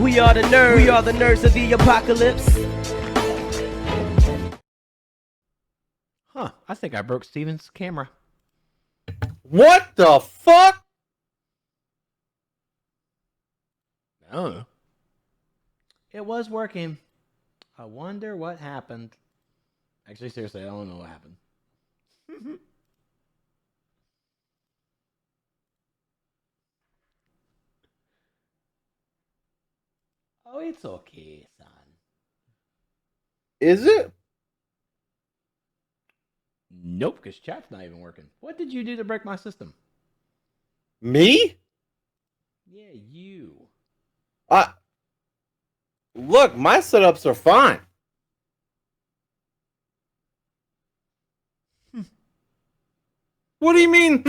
We are the nerds. We are the nerds of the apocalypse. Huh, I think I broke Steven's camera. What the fuck? I don't know. It was working. I wonder what happened. Actually, seriously, I don't know what happened. Oh, it's okay, son. Is it? Nope, because chat's not even working. What did you do to break my system? Me? Yeah, you. Look, my setups are fine. What do you mean?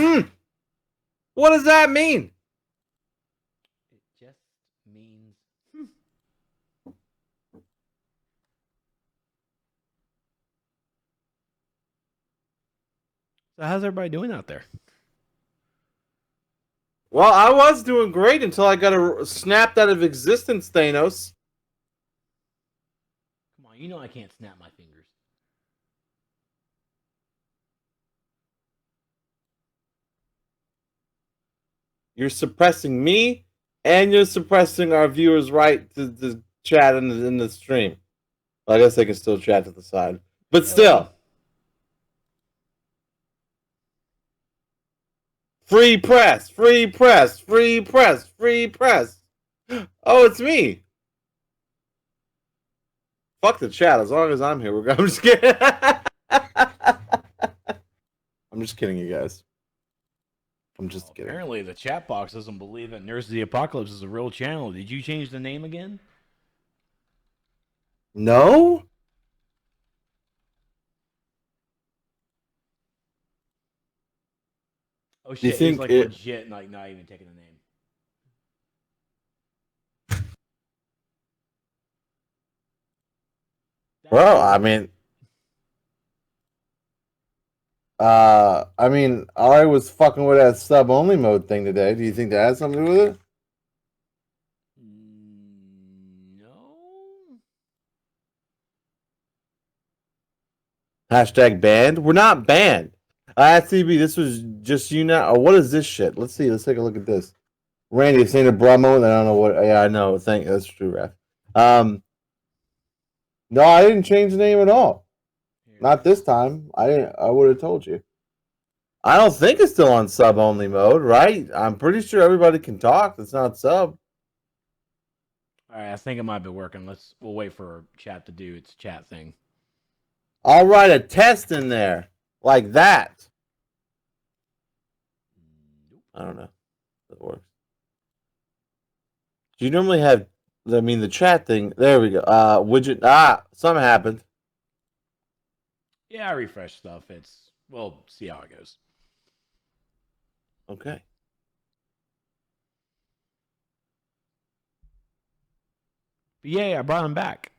What does that mean? It just means. So how's everybody doing out there? Well, I was doing great until I got snapped out of existence, Thanos. Come on, you know I can't snap my fingers. You're suppressing me, and you're suppressing our viewers' right to chat in the stream. Well, I guess they can still chat to the side, but still. Free press, free press, free press, free press. Oh, it's me. Fuck the chat. As long as I'm here, I'm just kidding. I'm just kidding, you guys. I'm just kidding. Apparently, the chat box doesn't believe that Nurse of the Apocalypse is a real channel. Did you change the name again? No? Oh shit! You think it's like legit, like not even taking the name. Well, I mean, I was fucking with that sub only mode thing today. Do you think that has something to do with it? No. Hashtag banned? We're not banned. CB, this was just you now. Oh, what is this shit? Let's see. Let's take a look at this. Randy, saying a Brahmo, and I don't know what. Yeah, I know. That's true, Raph. No, I didn't change the name at all. Not this time. I would have told you. I don't think it's still on sub only mode, right? I'm pretty sure everybody can talk. It's not sub. All right, I think it might be working. We'll wait for chat to do its chat thing. I'll write a test in there like that. I don't know if it works. Do you normally have? I mean, the chat thing. There we go. Widget. Something happened. Yeah, I refresh stuff. We'll see how it goes. Okay. But yeah, I brought him back.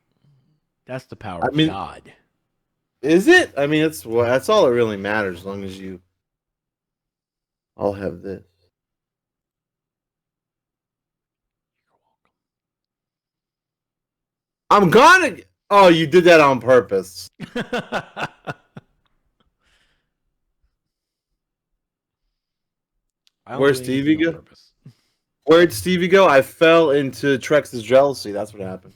That's the power of God. Is it? I mean, that's all that really matters. As long as you all have this. I'm gonna. Oh, you did that on purpose. Where'd Stevie go? Where'd Stevie go? I fell into Trex's jealousy. That's what happened.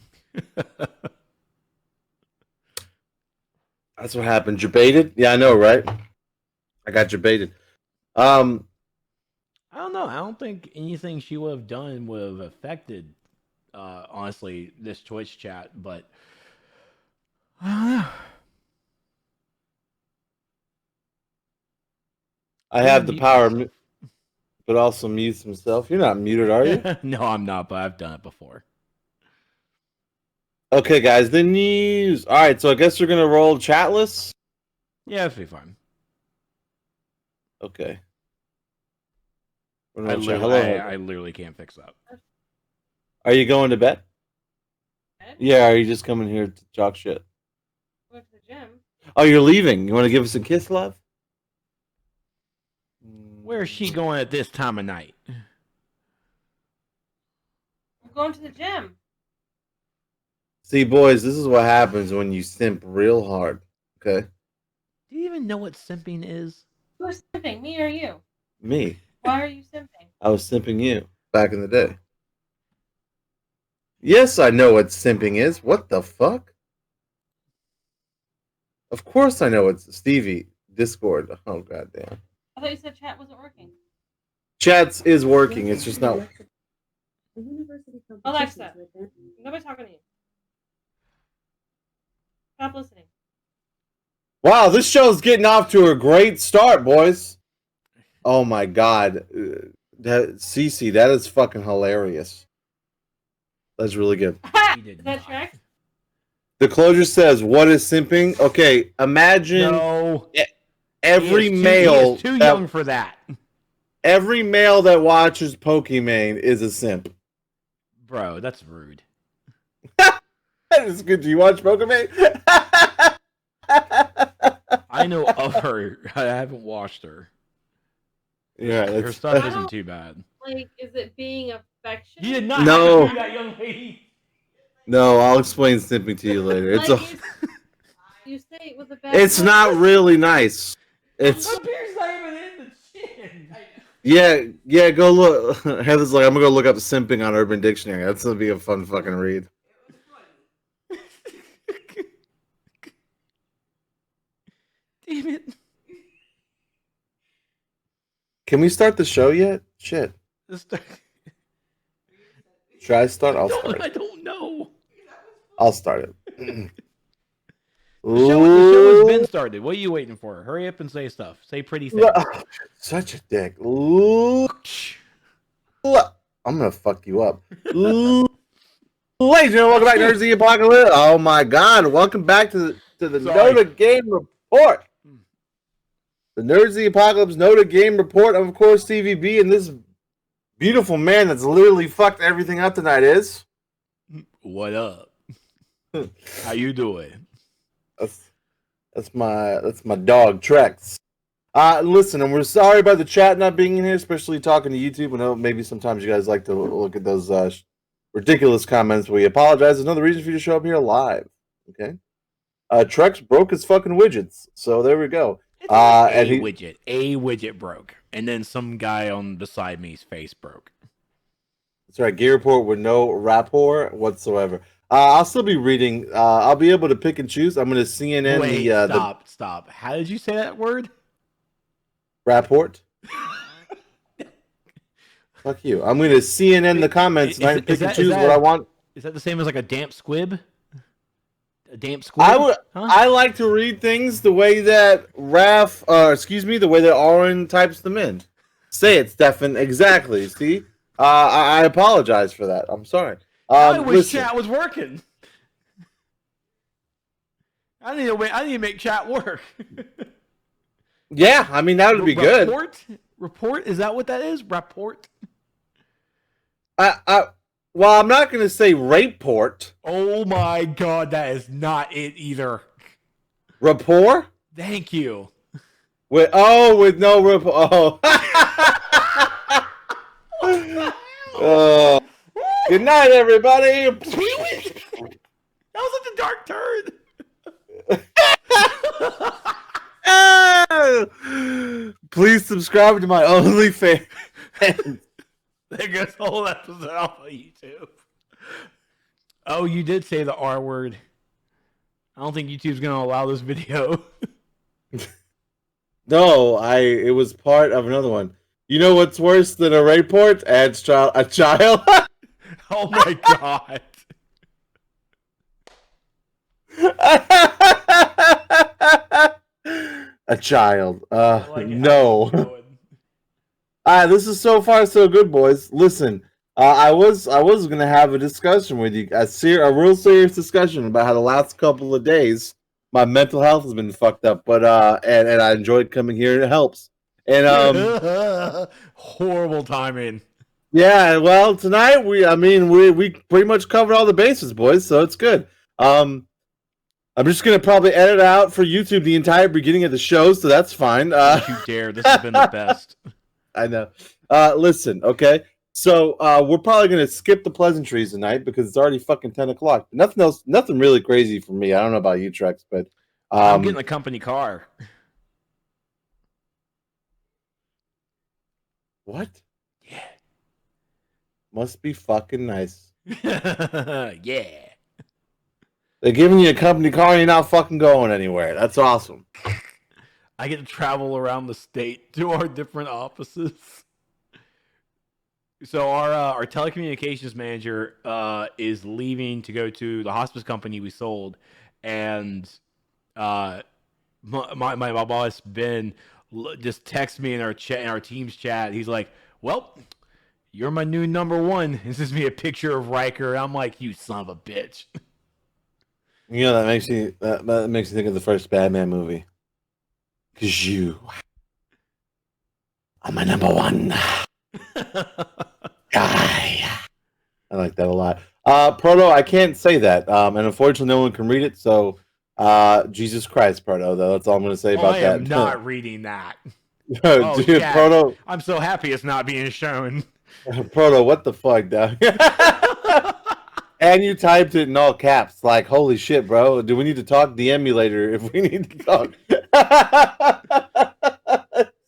That's what happened. Jebaited? Yeah, I know, right? I got jebaited. I don't know. I don't think anything she would have done would have affected, honestly, this Twitch chat. But I don't know. I have the power, but also mutes himself. You're not muted, are you? No, I'm not, but I've done it before. Okay, guys, the news. All right, so I guess we're gonna roll chatless. Yeah, it'll be fine. Okay. I literally can't fix that. Are you going to bed? Yeah, are you just coming here to talk shit? Going to the gym. Oh, you're leaving. You want to give us a kiss, love? Where's she going at this time of night? I'm going to the gym. See, boys, this is what happens when you simp real hard. Okay, Do you even know what simping is? Who's simping? Me or you? me. Why are you simping? I was simping you back in the day. Yes, I know what simping is. What the fuck? Of course I know what Stevie Discord. Oh goddamn. I thought you said chat wasn't working. Chats is working. It's just not. Alexa, nobody's talking to you. Stop listening. Wow, this show's getting off to a great start, boys. Oh my god, Cece, that is fucking hilarious. That's really good. He did Is that not. Shrek? The closure says, "What is simping?" Okay, imagine No. every He is male too that, young for that. every male that watches Pokemon is a simp. Bro, that's rude. That is good. Do you watch Pokemon? I know of her. I haven't watched her. Yeah, Her that's, stuff isn't too bad. Like, is it being affectionate? He did not No. have to do that, young lady. no. I'll explain simping to you later. It's Like, a. you say it with a bad. It's voice. not really nice. It's My beard's not even in the chin. yeah. Go look. Heather's like, I'm gonna go look up simping on Urban Dictionary. That's gonna be a fun fucking read. Damn it. Can we start the show yet? Shit. The Should I start? I'll start. I don't know. I'll start it. The show has been started. What are you waiting for? Hurry up and say stuff. Say pretty things. Such a dick. I'm gonna fuck you up. Ladies and gentlemen, welcome back to Nerds of the Apocalypse. Oh my god, welcome back to the Sorry. NotA Game Report. The Nerds of the Apocalypse NotA Game Report, of course, TVB, and this beautiful man that's literally fucked everything up tonight is. What up? How you doing? That's my dog Trex. Listen, and we're sorry about the chat not being in here, especially talking to YouTube. I know maybe sometimes you guys like to look at those ridiculous comments. We apologize. There's another reason for you to show up here live. Okay. Trex broke his fucking widgets, so there we go. A widget broke, and then some guy on beside me's face broke. That's right. Gear report with no rapport whatsoever. I'll still be reading. I'll be able to pick and choose. I'm going to CNN Wait, the stop. How did you say that word? rapport. Fuck you. I'm going to CNN the comments and I can pick and choose what I want. Is that the same as like a damp squib? A damp squib? Huh? I like to read things the way that the way that Aaron types them in. Say it, Stefan. Exactly. See? I apologize for that. I'm sorry. I wish listen. chat was working. I need to make chat work. Yeah, I mean that would be good. Report? Is that what that is? Report? Well, I'm not going to say rapeport. Oh my god, that is not it either. Rapport? Thank you. With no rapport. Oh. Good night, everybody. That was such a dark turn. Please subscribe to my OnlyFans. There goes the whole episode off of YouTube. Oh, you did say the R word. I don't think YouTube's gonna allow this video. No, it was part of another one. You know what's worse than a rapeport? Adds a child. Oh my god. A child. Like, No. how you This is so far so good, boys. Listen, I was gonna have a discussion with you, a real serious discussion about how the last couple of days my mental health has been fucked up, but and I enjoyed coming here and it helps. And horrible timing. yeah, well, tonight we pretty much covered all the bases, boys, so it's good. I'm just gonna probably edit out for YouTube the entire beginning of the show, so that's fine. Don't you dare! This has been the best. I know. Listen, okay. So we're probably gonna skip the pleasantries tonight because it's already fucking 10 o'clock. Nothing else, nothing really crazy for me. I don't know about you, Trex, but I'm getting a company car. what? Yeah. Must be fucking nice. Yeah. They're giving you a company car and you're not fucking going anywhere. That's awesome. I get to travel around the state to our different offices. So our telecommunications manager is leaving to go to the hospice company we sold, and my boss Ben just texted me in our chat, in our team's chat. He's like, "Well, you're my new number one." This is me a picture of Riker. I'm like, "You son of a bitch." You know that makes me that makes me think of the first Batman movie. Cause you are my number one guy. I like that a lot. Proto, I can't say that. And unfortunately no one can read it, so Jesus Christ, Proto, though. That's all I'm gonna say about I that. am not reading that. Oh, Dude, chat. Proto, I'm so happy it's not being shown. Proto, what the fuck, dog? And you typed it in all caps, like, holy shit, bro. Do we need to talk? DM me later if we need to talk. It's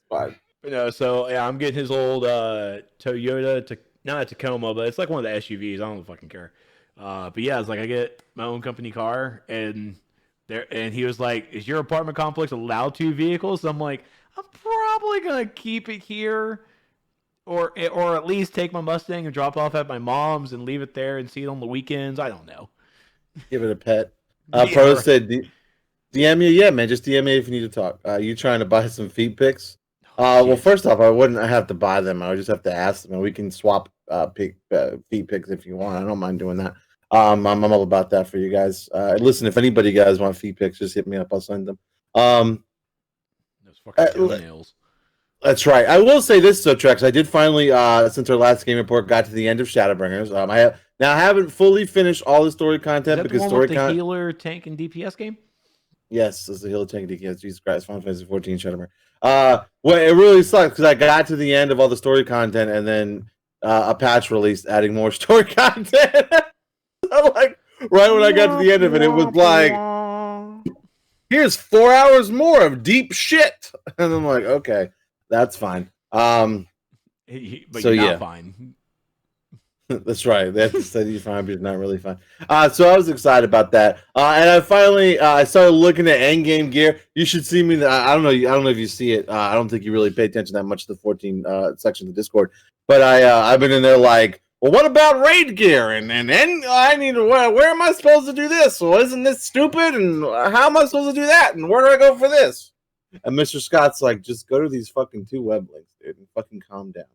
fine. So yeah, I'm getting his old Toyota, not a Tacoma, but it's like one of the SUVs. I don't fucking care. But yeah, it's like I get my own company car, and he was like, "Is your apartment complex allowed 2 vehicles?" I'm like, "I'm probably gonna keep it here, or at least take my Mustang and drop off at my mom's and leave it there and see it on the weekends. I don't know." Give it a pet. Yeah, Proto right. said, DM me. Yeah, man, just DM me if you need to talk. You trying to buy some feet pics? Well, Shit. first off, I wouldn't have to buy them. I would just have to ask them, and we can swap feet pics if you want. I don't mind doing that. I'm all about that for you guys. Listen, if anybody guys want feet pics, just hit me up. I'll send them. Those fucking toenails. That's right. I will say this, though, Trex. I did finally, since our last game report, got to the end of Shadowbringers. I haven't fully finished all the story Is content that because the one story with the content. healer, tank, and DPS game? Yes, it's the Hill of Tank DK. Jesus Christ, Final Fantasy 14 Shadowbringer. Well, it really sucks because I got to the end of all the story content and then a patch released adding more story content. So, like, right when I got to the end of it, it was like, here's 4 hours more of deep shit. And I'm like, okay, that's fine. But so you're not yeah. fine. That's right. They have to say you're fine, but it's not really fun. So I was excited about that. And I finally I started looking at endgame gear. You should see me. I don't know. I don't know if you see it. I don't think you really pay attention that much to the 14 section of the Discord. But I've been in there like, well, what about raid gear? And I need to. Where am I supposed to do this? Well, isn't this stupid? And how am I supposed to do that? And where do I go for this? And Mr. Scott's like, just go to these fucking 2 web links, dude, and fucking calm down.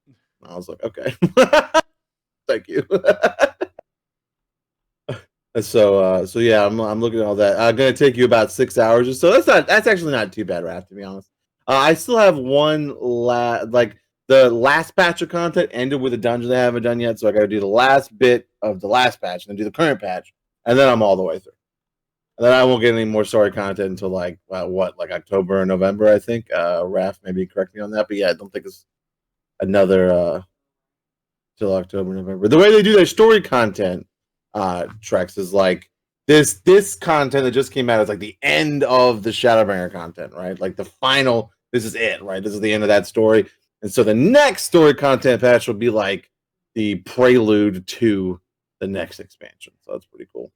And I was like, okay. Thank you. So yeah, I'm looking at all that. I'm gonna take you about 6 hours or so. That's actually not too bad, Raph, to be honest. I still have one the last patch of content ended with a dungeon I haven't done yet, so I got to do the last bit of the last patch and then do the current patch, and then I'm all the way through. And then I won't get any more story content until like October or November, I think. Raph, maybe correct me on that, but yeah, I don't think it's another till October, November. The way they do their story content, Trex, is like this content that just came out is like the end of the Shadowbringer content, right? Like the final. This is it, right? This is the end of that story, and so the next story content patch will be like the prelude to the next expansion. So that's pretty cool.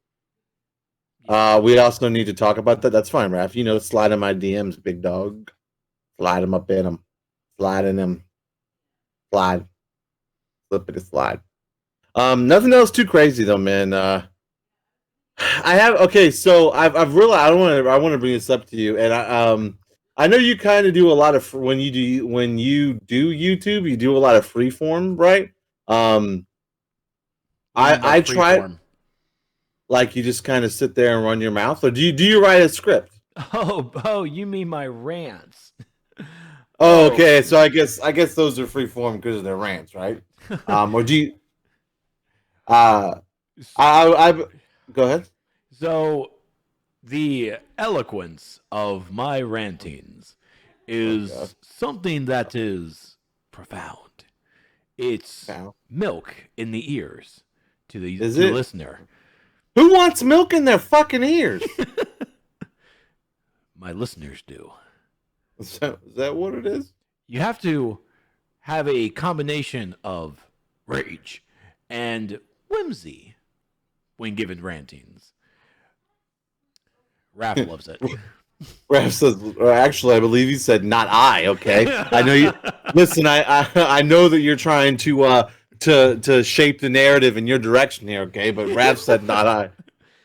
We also need to talk about that. That's fine, Raph. You know, slide in my DMs, big dog. Slide them up in them. Slide in them. Slide. Flippity slide. Nothing else too crazy though, man. I have so I've realized I want to bring this up to you, and I know you kind of do a lot of when you do YouTube, you do a lot of freeform, right? I tried, like you just kind of sit there and run your mouth, or do you write a script? Oh, you mean my rants? Oh, okay. So I guess those are freeform because of their rants, right? Or do you? I go ahead. So, the eloquence of my rantings is something that is profound. It's Wow. milk in the ears to the it? listener. Who wants milk in their fucking ears? My listeners do. Is that what it is? You have to have a combination of rage and whimsy when given rantings. Raph loves it. Raph says, actually, I believe he said, "Not I." Okay, I know you. Listen, I know that you're trying to shape the narrative in your direction here. Okay, but Raph said, "Not I,"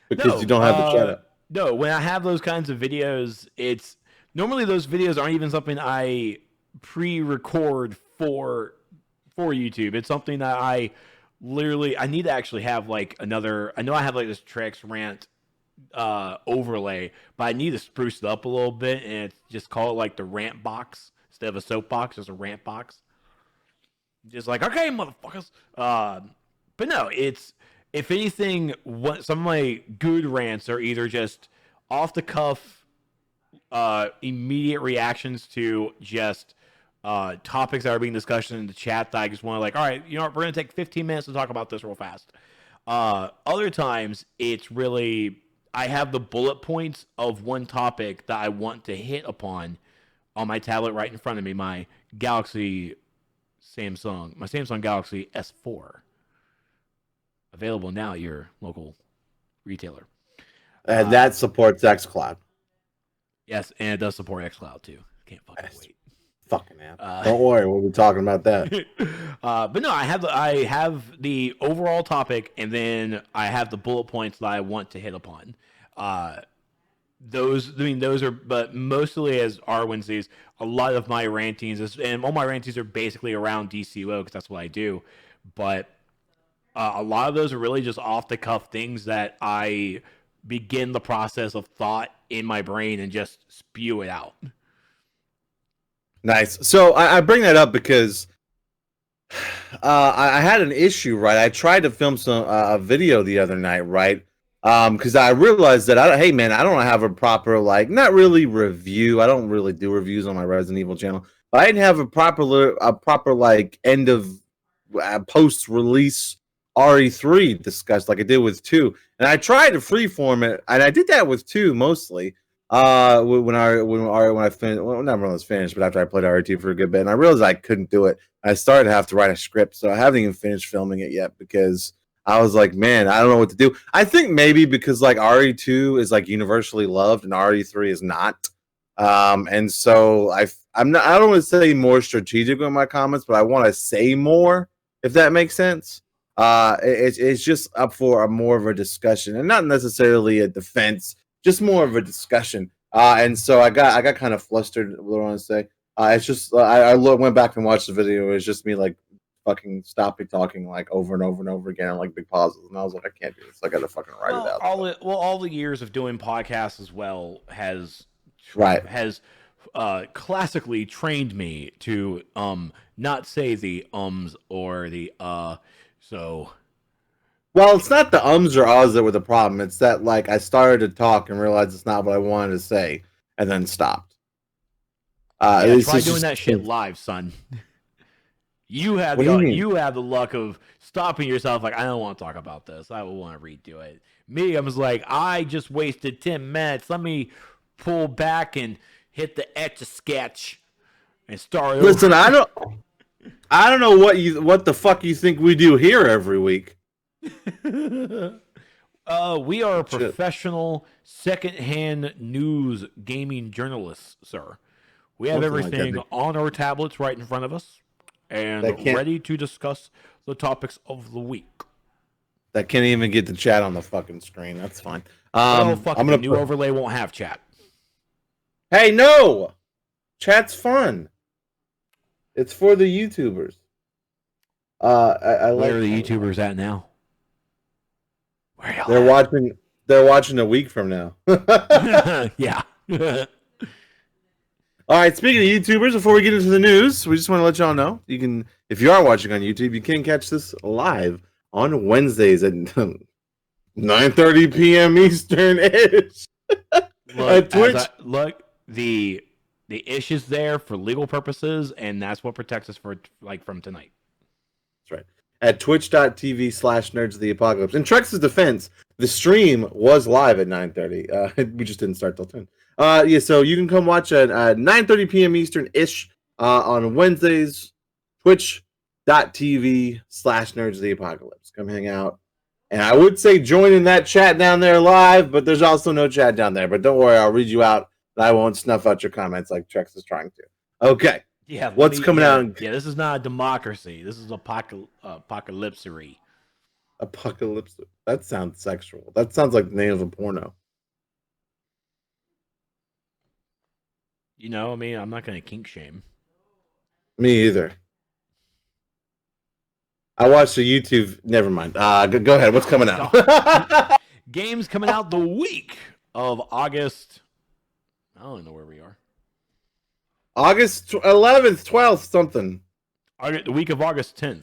because you don't have the chat up. No, when I have those kinds of videos, it's normally those videos aren't even something I pre-record for YouTube. It's something that I need to actually have like another. I know I have like this Trex rant overlay, but I need to spruce it up a little bit, and it's just call it like the rant box instead of a soapbox. It's a rant box. Just like, okay, motherfuckers. But no, it's, if anything, some of my good rants are either just off the cuff, immediate reactions to just topics that are being discussed in the chat that I just want to like, all right, you know what, we're going to take 15 minutes to talk about this real fast. Other times, it's really, I have the bullet points of one topic that I want to hit upon on my tablet right in front of me, my Samsung Galaxy S4. Available now at your local retailer. And that supports xCloud. Yes, and it does support xCloud too. Can't fucking wait. Fucking hell. Don't worry, we'll be talking about that. But no, I have the overall topic, and then I have the bullet points that I want to hit upon. Those are, but mostly as R Wednesdays, a lot of my rantings and all my rantings are basically around DCO because that's what I do. But a lot of those are really just off the cuff things that I begin the process of thought in my brain and just spew it out. Nice. So I bring that up because I had an issue, right? I tried to film a video the other night, right? Because I realized that I don't have a proper, like, not really review. I don't really do reviews on my Resident Evil channel. But I didn't have a proper like end of post release RE3 discussed like I did with 2, and I tried to freeform it, and I did that with 2 mostly. When I finished, well, not when I was finished, but after I played RE2 for a good bit, and I realized I couldn't do it. I started to have to write a script, so I haven't even finished filming it yet because I was like, man, I don't know what to do. I think maybe because like RE2 is like universally loved and RE3 is not. And so I don't want to say more strategic with my comments, but I want to say more, if that makes sense. It's just up for a more of a discussion and not necessarily a defense, just more of a discussion. And so I got kind of flustered. What I want to say, it's just I went back and watched the video. It was just me like fucking stopping talking like over and over and over again, and like big pauses. And I was like, I can't do this. I gotta fucking write it out. All the years of doing podcasts as well has classically trained me to not say the ums or the so. Well, it's not the ums or ahs that were the problem. It's that like I started to talk and realized it's not what I wanted to say, and then stopped. Try doing that shit live, son. You have the luck of stopping yourself. Like, I don't want to talk about this. I will want to redo it. Me, I was like, I just wasted 10 minutes. Let me pull back and hit the Etch-a-Sketch and start. Listen, I don't know what the fuck you think we do here every week. We are professional secondhand news gaming journalists, sir. We have everything on our tablets right in front of us and ready to discuss the topics of the week. That can't even get the chat on the fucking screen. That's fine. The new overlay won't have chat. Hey, no! Chat's fun. It's for the YouTubers. Where are the YouTubers at now? Where y'all They're watching a week from now. Yeah. All right, speaking of YouTubers, before we get into the news, we just want to let y'all know, you can, if you are watching on YouTube, you can catch this live on Wednesdays at 9:30 p.m. Eastern-ish. Look, Twitch. The ish is there for legal purposes, and that's what protects us from tonight. at twitch.tv/nerds of the apocalypse. In Trex's defense, the stream was live at 9:30. We just didn't start till 10. Yeah, so you can come watch at 9:30 p.m. Eastern ish on Wednesdays. Twitch.tv/nerds of the apocalypse. Come hang out. And I would say join in that chat down there live, but there's also no chat down there. But don't worry, I'll read you out. And I won't snuff out your comments like Trex is trying to. Okay. Yeah. What's coming out? Yeah, this is not a democracy. This is apocalypsery. Apocalypse. That sounds sexual. That sounds like the name of a porno. You know, I mean, I'm not going to kink shame. Me either. I watched the YouTube. Never mind. Go ahead. What's coming out? Games coming out the week of August. I don't know where we are. August 11th, 12th, something. The week of August 10th.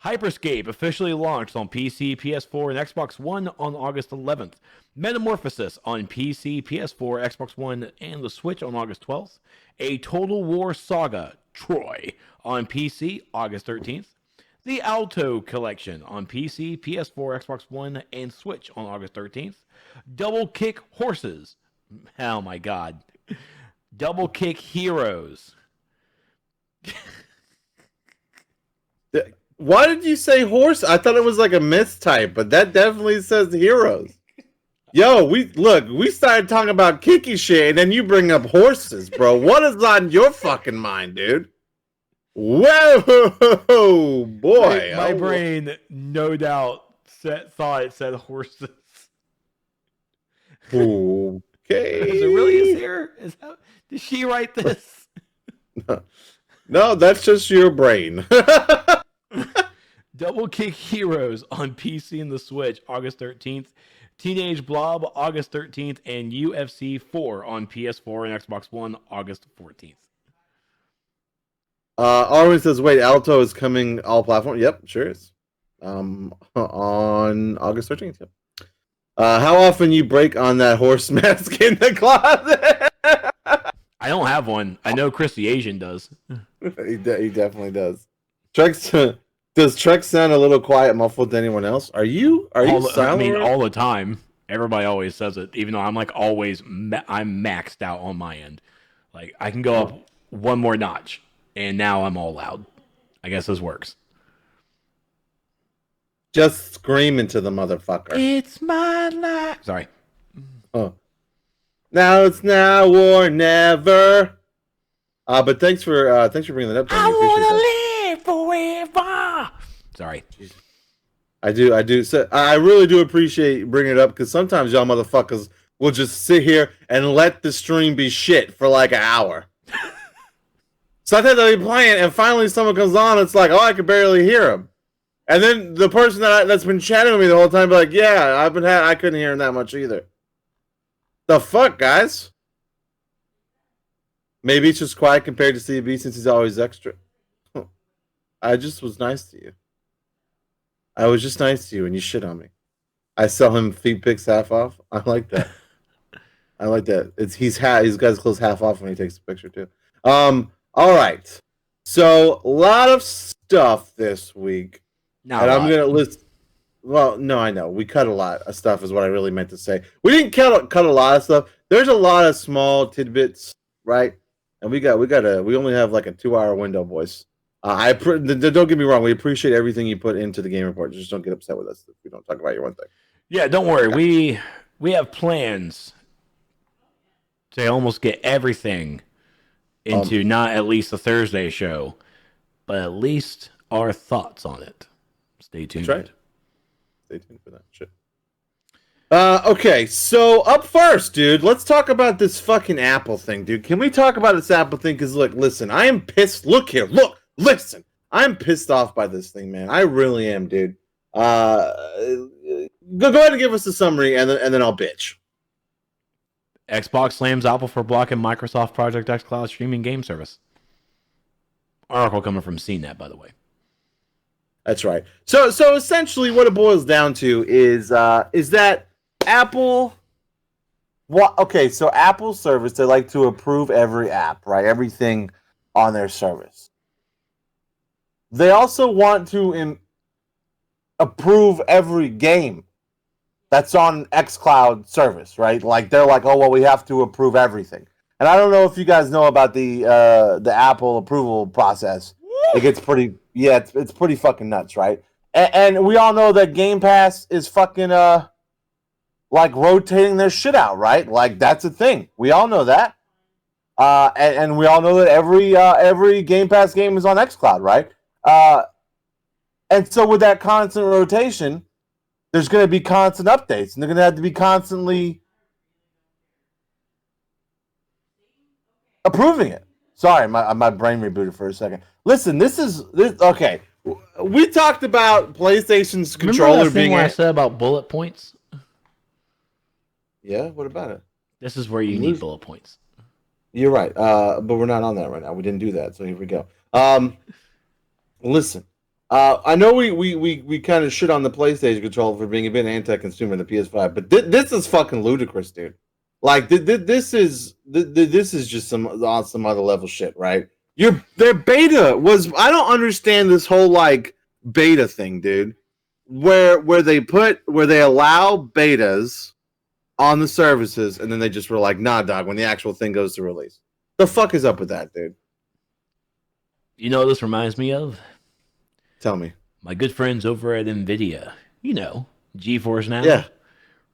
Hyperscape officially launched on PC, PS4, and Xbox One on August 11th. Metamorphosis on PC, PS4, Xbox One, and the Switch on August 12th. A Total War Saga, Troy, on PC, August 13th. The Alto Collection on PC, PS4, Xbox One, and Switch on August 13th. Double Kick Horses. Oh my god. Double Kick Heroes. Why did you say horse? I thought it was like a mistype, but that definitely says heroes. Yo, we started talking about kicky shit, and then you bring up horses, bro. What is on your fucking mind, dude? Whoa, boy! My brain, no doubt, thought it said horses. Okay. Is it really his hair? Did she write this? No, that's just your brain. Double Kick Heroes on PC and the Switch, August 13th. Teenage Blob, August 13th. And UFC 4 on PS4 and Xbox One, August 14th. Arwen says, wait, Alto is coming all platforms? Yep, sure is. On August 13th, yep. How often you break on that horse mask in the closet? I don't have one. I know Chris the Asian does. He definitely does. Does Trex sound a little quiet, muffled to anyone else? Are you silent? I mean, all the time. Everybody always says it, even though I'm like always, I'm maxed out on my end. Like, I can go up one more notch, and now I'm all loud. I guess this works. Just scream into the motherfucker. It's my life. Sorry. Oh. Now it's now or never. But thanks for bringing that up. I want to live forever. Sorry. I do. So I really do appreciate bringing it up because sometimes y'all motherfuckers will just sit here and let the stream be shit for like an hour. Sometimes they'll be playing and finally someone comes on. It's like, oh, I can barely hear him. And then the person that's been chatting with me the whole time be like, yeah, I couldn't hear him that much either. The fuck, guys? Maybe it's just quiet compared to CB since he's always extra. I just was nice to you. I was just nice to you and you shit on me. I sell him feet pics half off. I like that. I like that. He's got his clothes half off when he takes a picture too. All right. So a lot of stuff this week. And I'm gonna list. Well, no, I know we cut a lot of stuff. Is what I really meant to say. We didn't cut a lot of stuff. There's a lot of small tidbits, right? And we only have like a 2-hour window, boys. Don't get me wrong. We appreciate everything you put into the game report. Just don't get upset with us if we don't talk about your one thing. Yeah, don't worry. We have plans to almost get everything into not at least the Thursday show, but at least our thoughts on it. Stay tuned. That's right. Stay tuned for that shit. Okay, so up first, dude, let's talk about this fucking Apple thing, dude. Can we talk about this Apple thing? Because, look, listen, I am pissed. Look here. Look, listen. I'm pissed off by this thing, man. I really am, dude. Go ahead and give us a summary, and then I'll bitch. Xbox slams Apple for blocking Microsoft Project X Cloud streaming game service. Article coming from CNET, by the way. That's right. So essentially, what it boils down to is that Apple. Okay, so Apple's service, they like to approve every app, right? Everything on their service. They also want to approve every game that's on xCloud service, right? Like they're like, oh well, we have to approve everything. And I don't know if you guys know about the Apple approval process. It gets pretty, yeah, it's pretty fucking nuts, right? And we all know that Game Pass is fucking like rotating their shit out, right? Like that's a thing. We all know that. And we all know that every Game Pass game is on xCloud, right? And so with that constant rotation, there's going to be constant updates, and they're going to have to be constantly approving it. Sorry, my brain rebooted for a second. Listen, this okay. We talked about PlayStation's controller Remember that thing being. where I said about bullet points? Yeah, what about it? This is where you need bullet points. You're right, but we're not on that right now. We didn't do that, so here we go. Listen, I know we kind of shit on the PlayStation controller for being a bit anti-consumer in the PS5, but this is fucking ludicrous, dude. Like this is just on some other level shit, right? Their beta was, I don't understand this whole like beta thing, dude. Where they allow betas on the services, and then they just were like, nah, dog, when the actual thing goes to release. The fuck is up with that, dude? You know what this reminds me of? Tell me. My good friends over at NVIDIA. You know, GeForce Now. Yeah.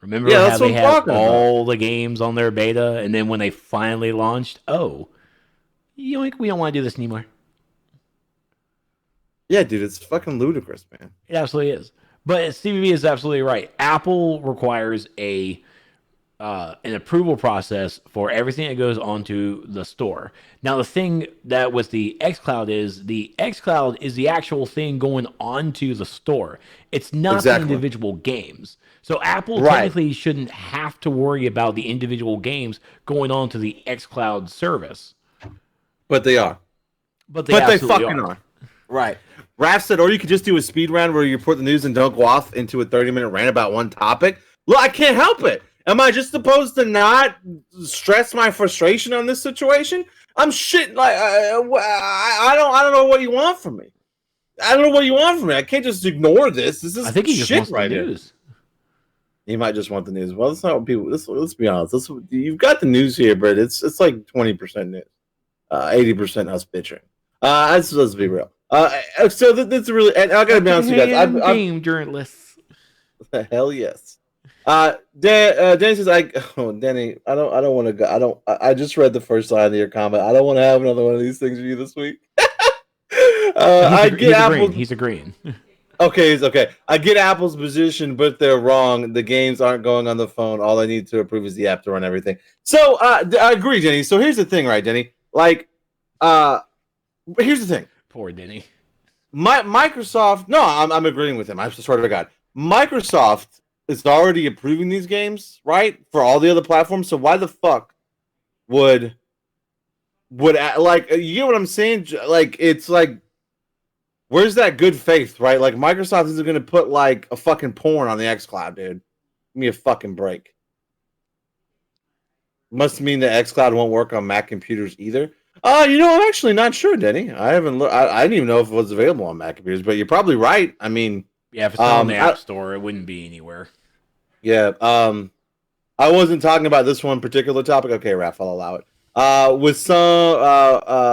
Remember Yeah, how that's they what I'm had talking all the games on their beta, and then when they finally launched, we don't want to do this anymore. Yeah, dude, it's fucking ludicrous, man. It absolutely is. But Stevie V is absolutely right. Apple requires an approval process for everything that goes onto the store. Now, the thing that with the xCloud is the actual thing going onto the store. It's not the individual games. So Apple technically shouldn't have to worry about the individual games going on to the xCloud service. But they are. But they fucking are. Right. Raph said, or you could just do a speed round where you report the news and don't go off into a 30-minute rant about one topic. Look, I can't help it. Am I just supposed to not stress my frustration on this situation? I'm shit. Like I don't know what you want from me. I don't know what you want from me. I can't just ignore this. This is I think he just shit wants right the here. news. He might just want the news. Well, that's not what people. Let's be honest. You've got the news here, but it's like 20% news, 80% us bitching. Let's be real. So that's really. And I gotta be honest with you guys. I'm game journalists. Hell yes. Danny says, Danny, I don't want to go. I just read the first line of your comment. I don't want to have another one of these things with you this week. He's agreeing. Okay, it's okay. I get Apple's position, but they're wrong. The games aren't going on the phone. All I need to approve is the app to run everything. So I agree, Denny. So here's the thing, right, Denny? Like, here's the thing. Poor Denny. Microsoft. No, I'm agreeing with him. I swear to God, Microsoft is already approving these games, right, for all the other platforms. So why the fuck would like, you get what I'm saying? Like, it's like, where's that good faith, right? Like, Microsoft isn't going to put like a fucking porn on the xCloud, dude. Give me a fucking break. Must mean that xCloud won't work on Mac computers either. I'm actually not sure, Denny. I haven't looked. I didn't even know if it was available on Mac computers, but you're probably right. I mean, yeah, if it's not on the App Store, it wouldn't be anywhere. Yeah. I wasn't talking about this one particular topic. Okay, Raph, I'll allow it. With some,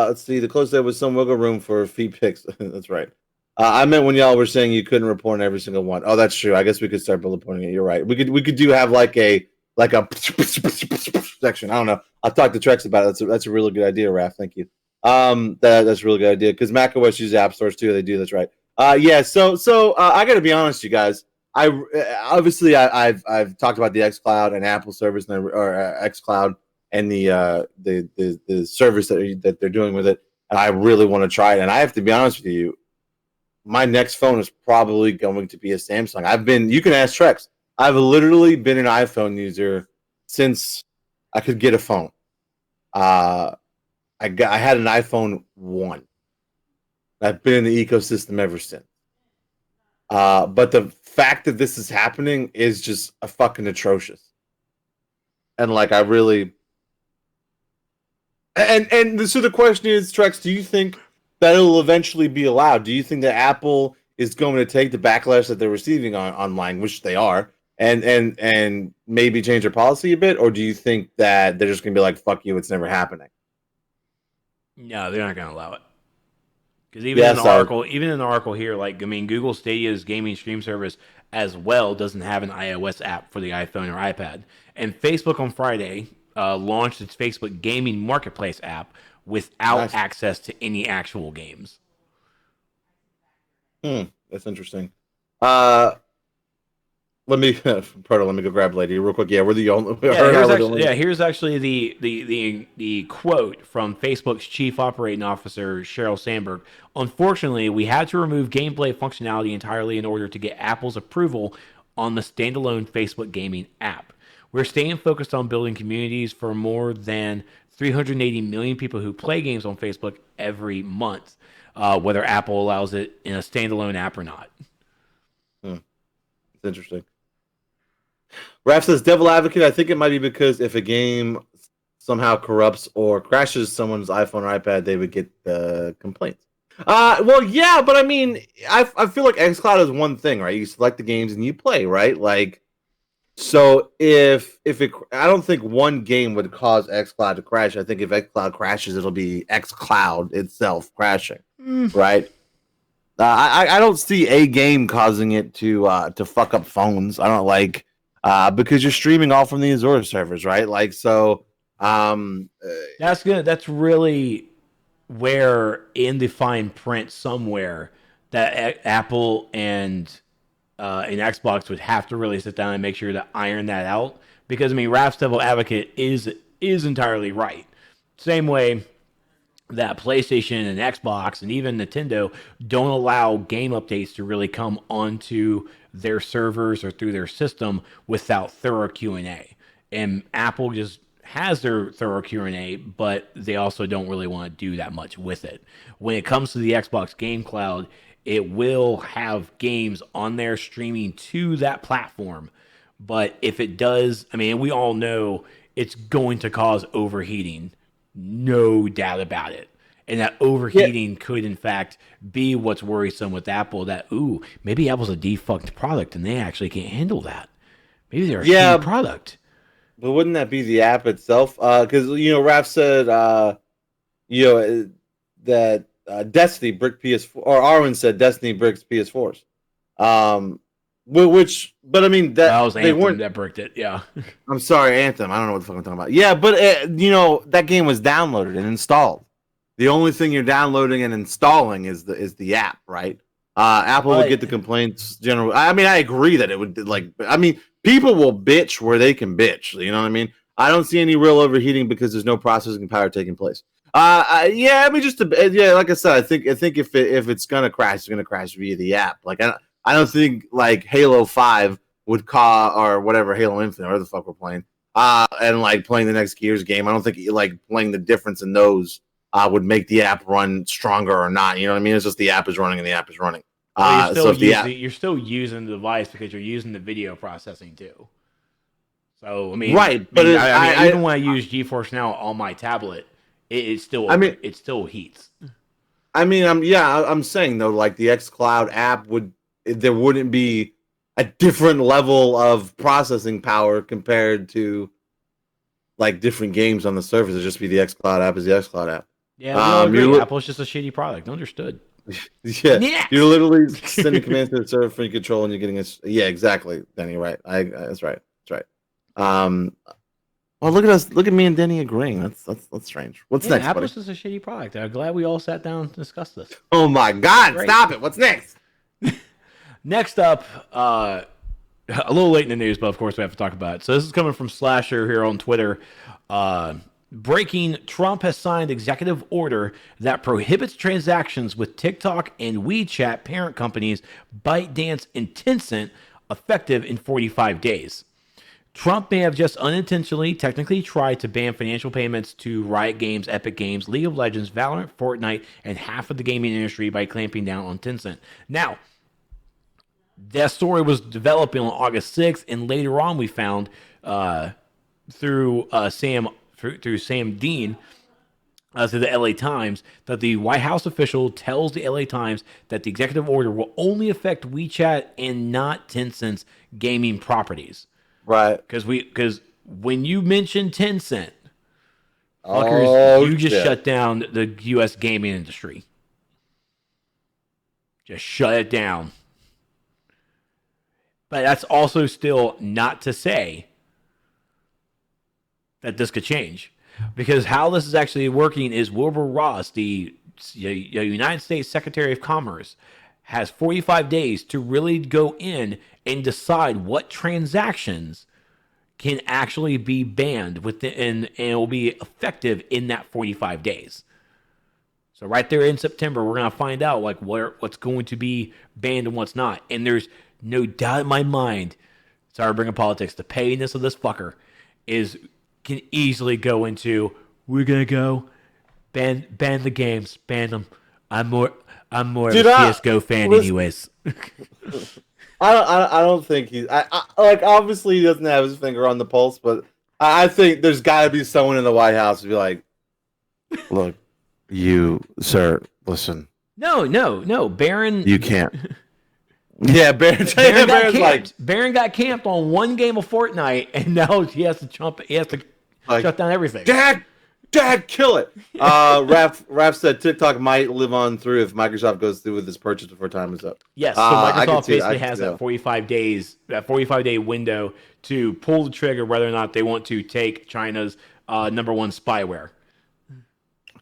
let's see, the close there was some wiggle room for fee picks. That's right. I meant when y'all were saying you couldn't report on every single one. Oh, that's true. I guess we could start bullet pointing it. You're right. We could do have like a section. I don't know. I'll talk to Trex about it. That's a really good idea, Raph. Thank you. That's a really good idea because macOS uses app stores too. They do. That's right. Yeah. So I got to be honest, you guys. I've talked about the xCloud and Apple service or xCloud and the service that they're doing with it, and I really want to try it. And I have to be honest with you, my next phone is probably going to be a Samsung. You can ask Trex. I've literally been an iPhone user since I could get a phone. I had an iPhone 1. I've been in the ecosystem ever since. But the fact that this is happening is just a fucking atrocious. And like, I really, so the question is, Trex, do you think that it'll eventually be allowed? Do you think that Apple is going to take the backlash that they're receiving online, which they are, and maybe change their policy a bit, or do you think that they're just going to be like, "Fuck you, it's never happening"? No, they're not going to allow it. Because even in the article here, like, I mean, Google Stadia's gaming stream service as well doesn't have an iOS app for the iPhone or iPad. And Facebook on Friday launched its Facebook Gaming Marketplace app without access to any actual games. That's interesting. Let me go grab Lady real quick. Yeah, we're the only. Here's actually the quote from Facebook's chief operating officer Sheryl Sandberg. Unfortunately, we had to remove gameplay functionality entirely in order to get Apple's approval on the standalone Facebook gaming app. We're staying focused on building communities for more than 380 million people who play games on Facebook every month, whether Apple allows it in a standalone app or not. It's interesting. Raph says, devil advocate, I think it might be because if a game somehow corrupts or crashes someone's iPhone or iPad, they would get complaints. Well, yeah, but I mean, I feel like xCloud is one thing, right? You select the games and you play, right? Like, so if it, I don't think one game would cause xCloud to crash. I think if xCloud crashes, it'll be xCloud itself crashing, right? I don't see a game causing it to fuck up phones. I don't like because you're streaming all from the Azure servers, right? Like, so that's good. That's really where in the fine print somewhere that Apple and Xbox would have to really sit down and make sure to iron that out. Because I mean, Raph's devil advocate is entirely right. Same way that PlayStation and Xbox and even Nintendo don't allow game updates to really come onto their servers or through their system without thorough Q&A. And Apple just has their thorough Q&A, but they also don't really want to do that much with it. When it comes to the Xbox Game Cloud, it will have games on there streaming to that platform. But if it does, I mean, we all know it's going to cause overheating. No doubt about it. And that overheating could, in fact, be what's worrisome with Apple. That, maybe Apple's a defunct product and they actually can't handle that. Maybe they're a shitty product. But wouldn't that be the app itself? Because, Raph said, that Destiny bricked PS4, or Arwen said Destiny bricks PS4s. But I mean, that was Anthem that bricked it. Yeah. I'm sorry, Anthem. I don't know what the fuck I'm talking about. Yeah, but that game was downloaded and installed. The only thing you're downloading and installing is the app, right? Apple would get the complaints generally. I mean, I agree that it would people will bitch where they can bitch. You know what I mean? I don't see any real overheating because there's no processing power taking place. Like I said, I think if it's gonna crash, it's gonna crash via the app. Like I don't think like Halo 5 would cause, or whatever, Halo Infinite, or the fuck we're playing, and like playing the next Gears game. I don't think like playing the difference in those would make the app run stronger or not. You know what I mean? It's just the app is running and the app is running. You're still using the device because you're using the video processing too. So I mean, right? But even when I use GeForce Now on my tablet, it still heats. I mean, I'm saying though, like the xCloud app there wouldn't be a different level of processing power compared to like different games on the surface. It'd just be the xCloud app is the xCloud app. Yeah, Apple's just a shitty product. Understood. Yeah. You're literally sending commands to the server for your control, and you're getting yeah, exactly. Denny, right? That's right. That's right. Well, look at us. Look at me and Denny agreeing. That's strange. What's next? Apple's just a shitty product. I'm glad we all sat down to discuss this. Oh my God! Great. Stop it. What's next? Next up, a little late in the news, but of course we have to talk about it. So this is coming from Slasher here on Twitter. Breaking: Trump has signed executive order that prohibits transactions with TikTok and WeChat parent companies ByteDance and Tencent, effective in 45 days. Trump may have just unintentionally technically tried to ban financial payments to Riot Games, Epic Games, League of Legends, Valorant, Fortnite, and half of the gaming industry by clamping down on Tencent. Now, that story was developing on August 6th, and later on we found through Sam Dean to the LA Times that the White House official tells the LA Times that the executive order will only affect WeChat and not Tencent's gaming properties. Right. Because when you mention Tencent, fuckers, you just shut down the U.S. gaming industry. Just shut it down. But that's also still not to say that this could change. Because how this is actually working is Wilbur Ross, the United States Secretary of Commerce, has 45 days to really go in and decide what transactions can actually be banned within and will be effective in that 45 days. So right there in September, we're going to find out like what's going to be banned and what's not. And there's no doubt in my mind, sorry bringing politics, the pettiness of this fucker can easily go into, we're going to go ban the games, ban them. I'm more of a CSGO fan anyways. I don't think he's like, obviously he doesn't have his finger on the pulse, but I think there's got to be someone in the White House to be like, look, you sir, listen. No, Barron. You can't. Yeah, Barron got camped on one game of Fortnite, and now he has to shut down everything. Dad, kill it. Raph said TikTok might live on through if Microsoft goes through with this purchase before time is up. Yes, so Microsoft basically has that 45-day window to pull the trigger whether or not they want to take China's number one spyware.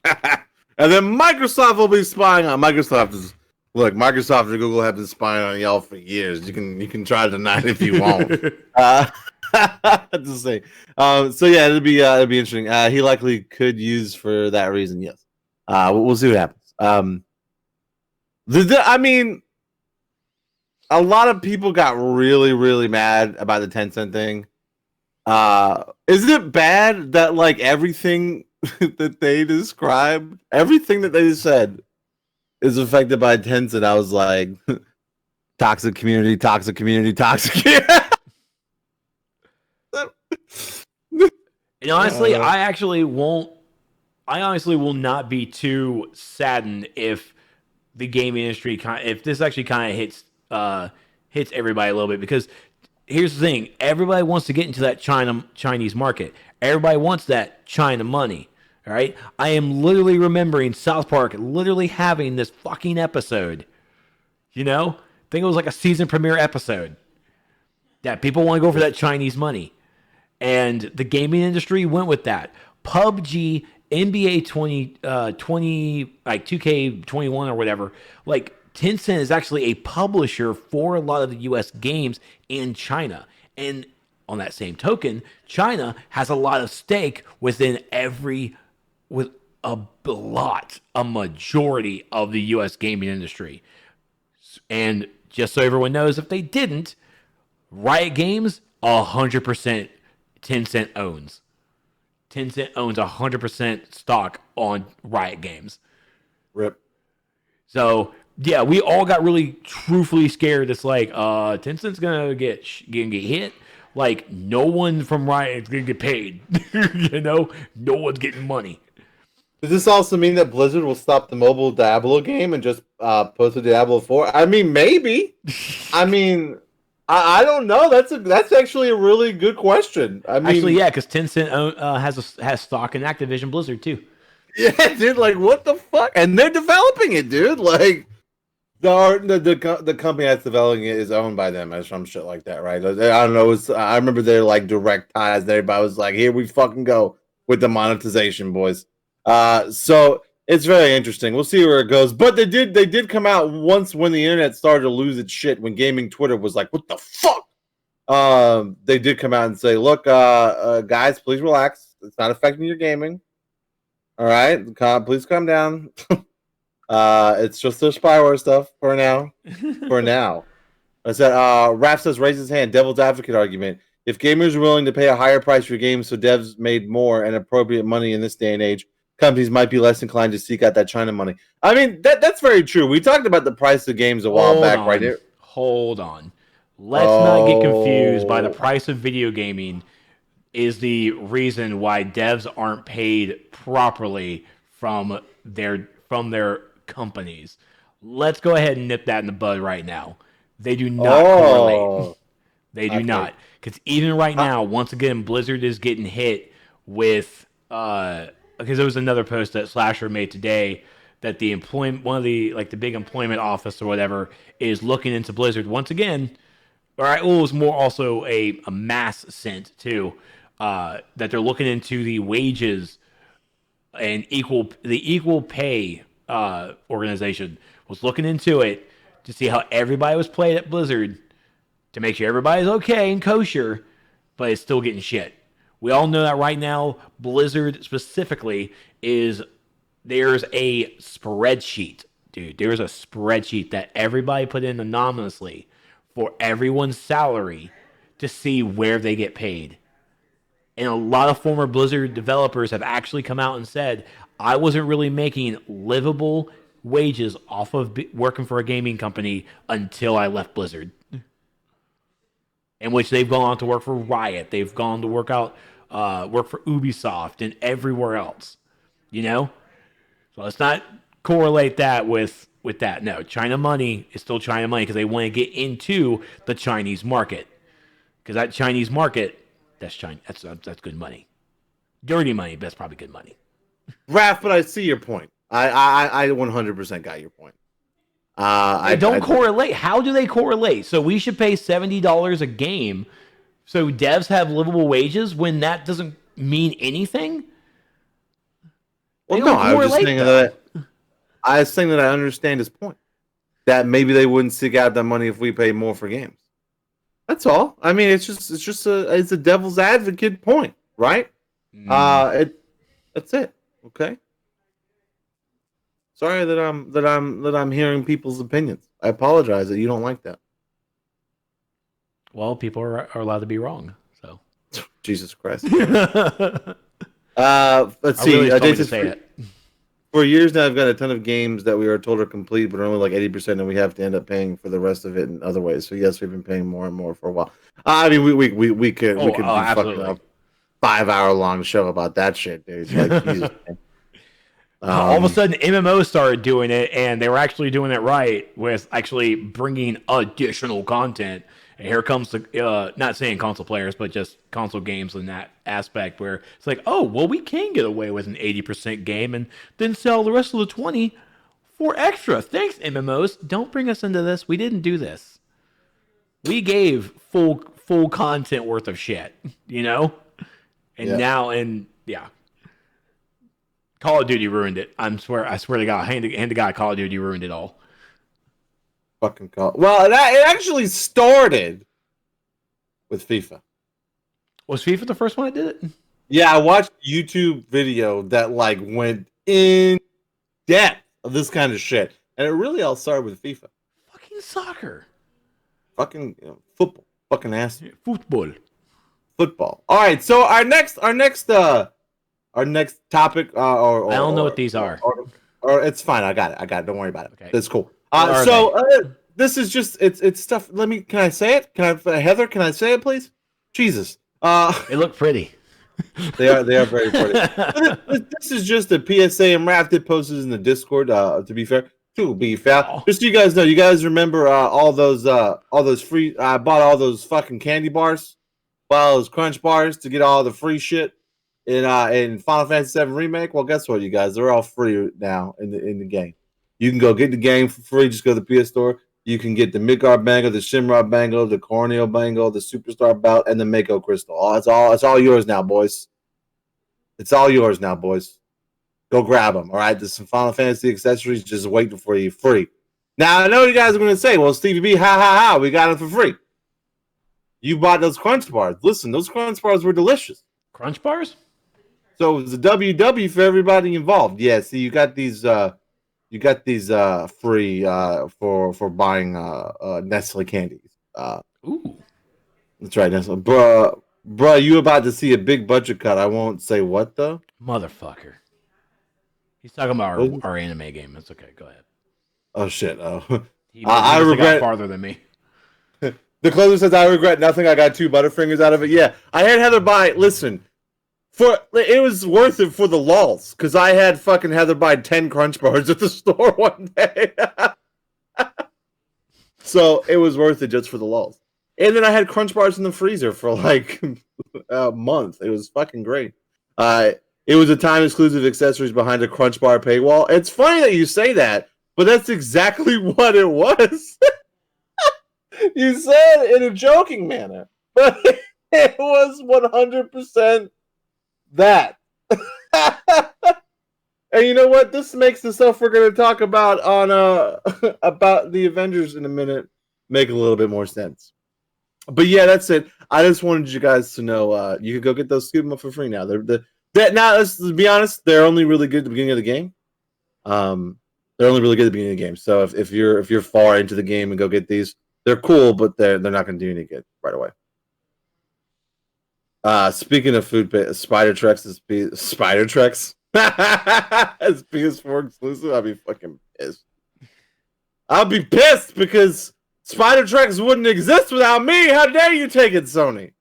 And then Microsoft will be spying on Microsoft and Google have been spying on y'all for years. You can try to deny it if you want. To say. So yeah, it'll be interesting. He likely could use for that reason. Yes. We'll see what happens. I mean, a lot of people got really, really mad about the Tencent thing. Isn't it bad that like everything that they described, everything that they said is affected by Tencent? I was like, toxic community. And honestly, I honestly will not be too saddened if the gaming industry if this actually kind of hits everybody a little bit, because here's the thing: everybody wants to get into that Chinese market. Everybody wants that China money. All right, I am literally remembering South Park literally having this fucking episode. You know, I think it was like a season premiere episode that people want to go for that Chinese money. And the gaming industry went with that. PUBG, NBA 20, like 2K21 or whatever, like Tencent is actually a publisher for a lot of the US games in China. And on that same token, China has a lot of stake within a majority of the US gaming industry. And just so everyone knows, if they didn't, Riot Games, 100% Tencent owns. Tencent owns 100% stock on Riot Games. Rip. So yeah, we all got really truthfully scared. It's like Tencent's gonna get hit. Like no one from Riot is gonna get paid. You know, no one's getting money. Does this also mean that Blizzard will stop the mobile Diablo game and just post a Diablo 4? I mean, maybe. I mean, I don't know. That's actually a really good question. I mean, actually, yeah, because Tencent has stock in Activision Blizzard too. Yeah, dude. Like, what the fuck? And they're developing it, dude. Like, the company that's developing it is owned by them or some shit like that, right? I don't know. I remember their like direct ties. Everybody was like, "Here we fucking go with the monetization, boys." So it's very interesting. We'll see where it goes. But they did come out once when the internet started to lose its shit, when gaming Twitter was like, what the fuck? They did come out and say, look, guys, please relax. It's not affecting your gaming. All right, please calm down. It's just their spyware stuff for now. For now. I said, Raph says, raise his hand, devil's advocate argument. If gamers are willing to pay a higher price for games so devs made more and appropriate money in this day and age, companies might be less inclined to seek out that China money. I mean, that's very true. We talked about the price of games a while back, right here. Hold on. Let's not get confused by the price of video gaming is the reason why devs aren't paid properly from their companies. Let's go ahead and nip that in the bud right now. They do not correlate. They do not. Because even right now, once again, Blizzard is getting hit with because there was another post that Slasher made today that the one of the the big employment office or whatever is looking into Blizzard once again. All right, well, it was more also a mass sent too that they're looking into the wages and the equal pay organization was looking into it to see how everybody was played at Blizzard to make sure everybody's okay and kosher, but it's still getting shit. We all know that right now, Blizzard specifically there's a spreadsheet, dude. There's a spreadsheet that everybody put in anonymously for everyone's salary to see where they get paid. And a lot of former Blizzard developers have actually come out and said, I wasn't really making livable wages off of working for a gaming company until I left Blizzard. In which they've gone on to work for Riot. They've gone to work for Ubisoft and everywhere else. You know? So let's not correlate that with that. No, China money is still China money because they want to get into the Chinese market. Because that Chinese market, that's China. That's good money. Dirty money, but that's probably good money. Raph, but I see your point. I 100% got your point. I don't correlate. How do they correlate? So we should pay $70 a game so devs have livable wages when that doesn't mean anything? Well, no, I was saying that I understand his point. That maybe they wouldn't seek out that money if we pay more for games. That's all. I mean, it's a devil's advocate point, right? That's it. Okay. Sorry that I'm hearing people's opinions. I apologize that you don't like that. Well, people are allowed to be wrong. So Jesus Christ. Let's see. For years now, I've got a ton of games that we are told are complete, but are only like 80%, and we have to end up paying for the rest of it in other ways. So yes, we've been paying more and more for a while. I mean, we could do fucking a 5-hour-long show about that shit, dude. Like, Jesus, man. All of a sudden, MMO started doing it, and they were actually doing it right with actually bringing additional content. And here comes the, not saying console players, but just console games in that aspect where it's like, oh, well, we can get away with an 80% game and then sell the rest of the 20 for extra. Thanks, MMOs. Don't bring us into this. We didn't do this. We gave full content worth of shit, you know? And yeah. Call of Duty ruined it. I swear to God, hand to God, Call of Duty ruined it all. Fucking call. Well, it actually started with FIFA. Was FIFA the first one that did it? Yeah, I watched a YouTube video that went in depth of this kind of shit, and it really all started with FIFA. Fucking soccer. Fucking football. Fucking ass. Football. All right, so our next topic. I don't know what these are. Or it's fine. I got it. Don't worry about it. Okay. That's cool. This is just it's stuff. Can I say it? Heather? Can I say it, please? Jesus. They look pretty. They are very pretty. This is just a PSA and Raph did post this in the Discord. To be fair, just so you guys know, you guys remember all those free. I bought all those fucking candy bars, all those crunch bars to get all the free shit in Final Fantasy VII Remake. Well, guess what, you guys? They're all free now in the game. You can go get the game for free. Just go to the PS Store. You can get the Midgard Bangle, the Shimrod Bangle, the Corneo Bangle, the Superstar Belt, and the Mako Crystal. It's all yours now, boys. It's all yours now, boys. Go grab them. All right, there's some Final Fantasy accessories just waiting for you, free. Now I know you guys are going to say, "Well, Stevie B, ha, we got them for free." You bought those Crunch Bars. Listen, those Crunch Bars were delicious. Crunch Bars? So it was a WW for everybody involved. Yeah, see, you got these free for buying Nestle candies. Ooh, that's right, Nestle. Bruh, you about to see a big budget cut. I won't say what though. Motherfucker. He's talking about our anime game. That's okay. Go ahead. Oh shit. Oh, I regret farther than me. The closer says, "I regret nothing. I got 2 Butterfingers out of it." Yeah, I had Heather buy. Listen, It was worth it for the lulz, because I had fucking Heather buy 10 Crunch Bars at the store one day. So it was worth it just for the lulz. And then I had Crunch Bars in the freezer for like a month. It was fucking great. It was a time exclusive accessories behind a Crunch Bar paywall. It's funny that you say that, but that's exactly what it was. You said it in a joking manner, but it was 100% that. And you know what? This makes the stuff we're going to talk about on about the Avengers in a minute make a little bit more sense. But yeah, that's it. I just wanted you guys to know you can go get those scoop them up for free now. Now let's be honest, they're only really good at the beginning of the game. They're only really good at the beginning of the game. So if you're far into the game and go get these, they're cool, but they're not going to do any good right away. Speaking of food, Spider Treks is Spider Treks as PS4 exclusive. I'll be fucking pissed. I'll be pissed because Spider Treks wouldn't exist without me. How dare you take it, Sony?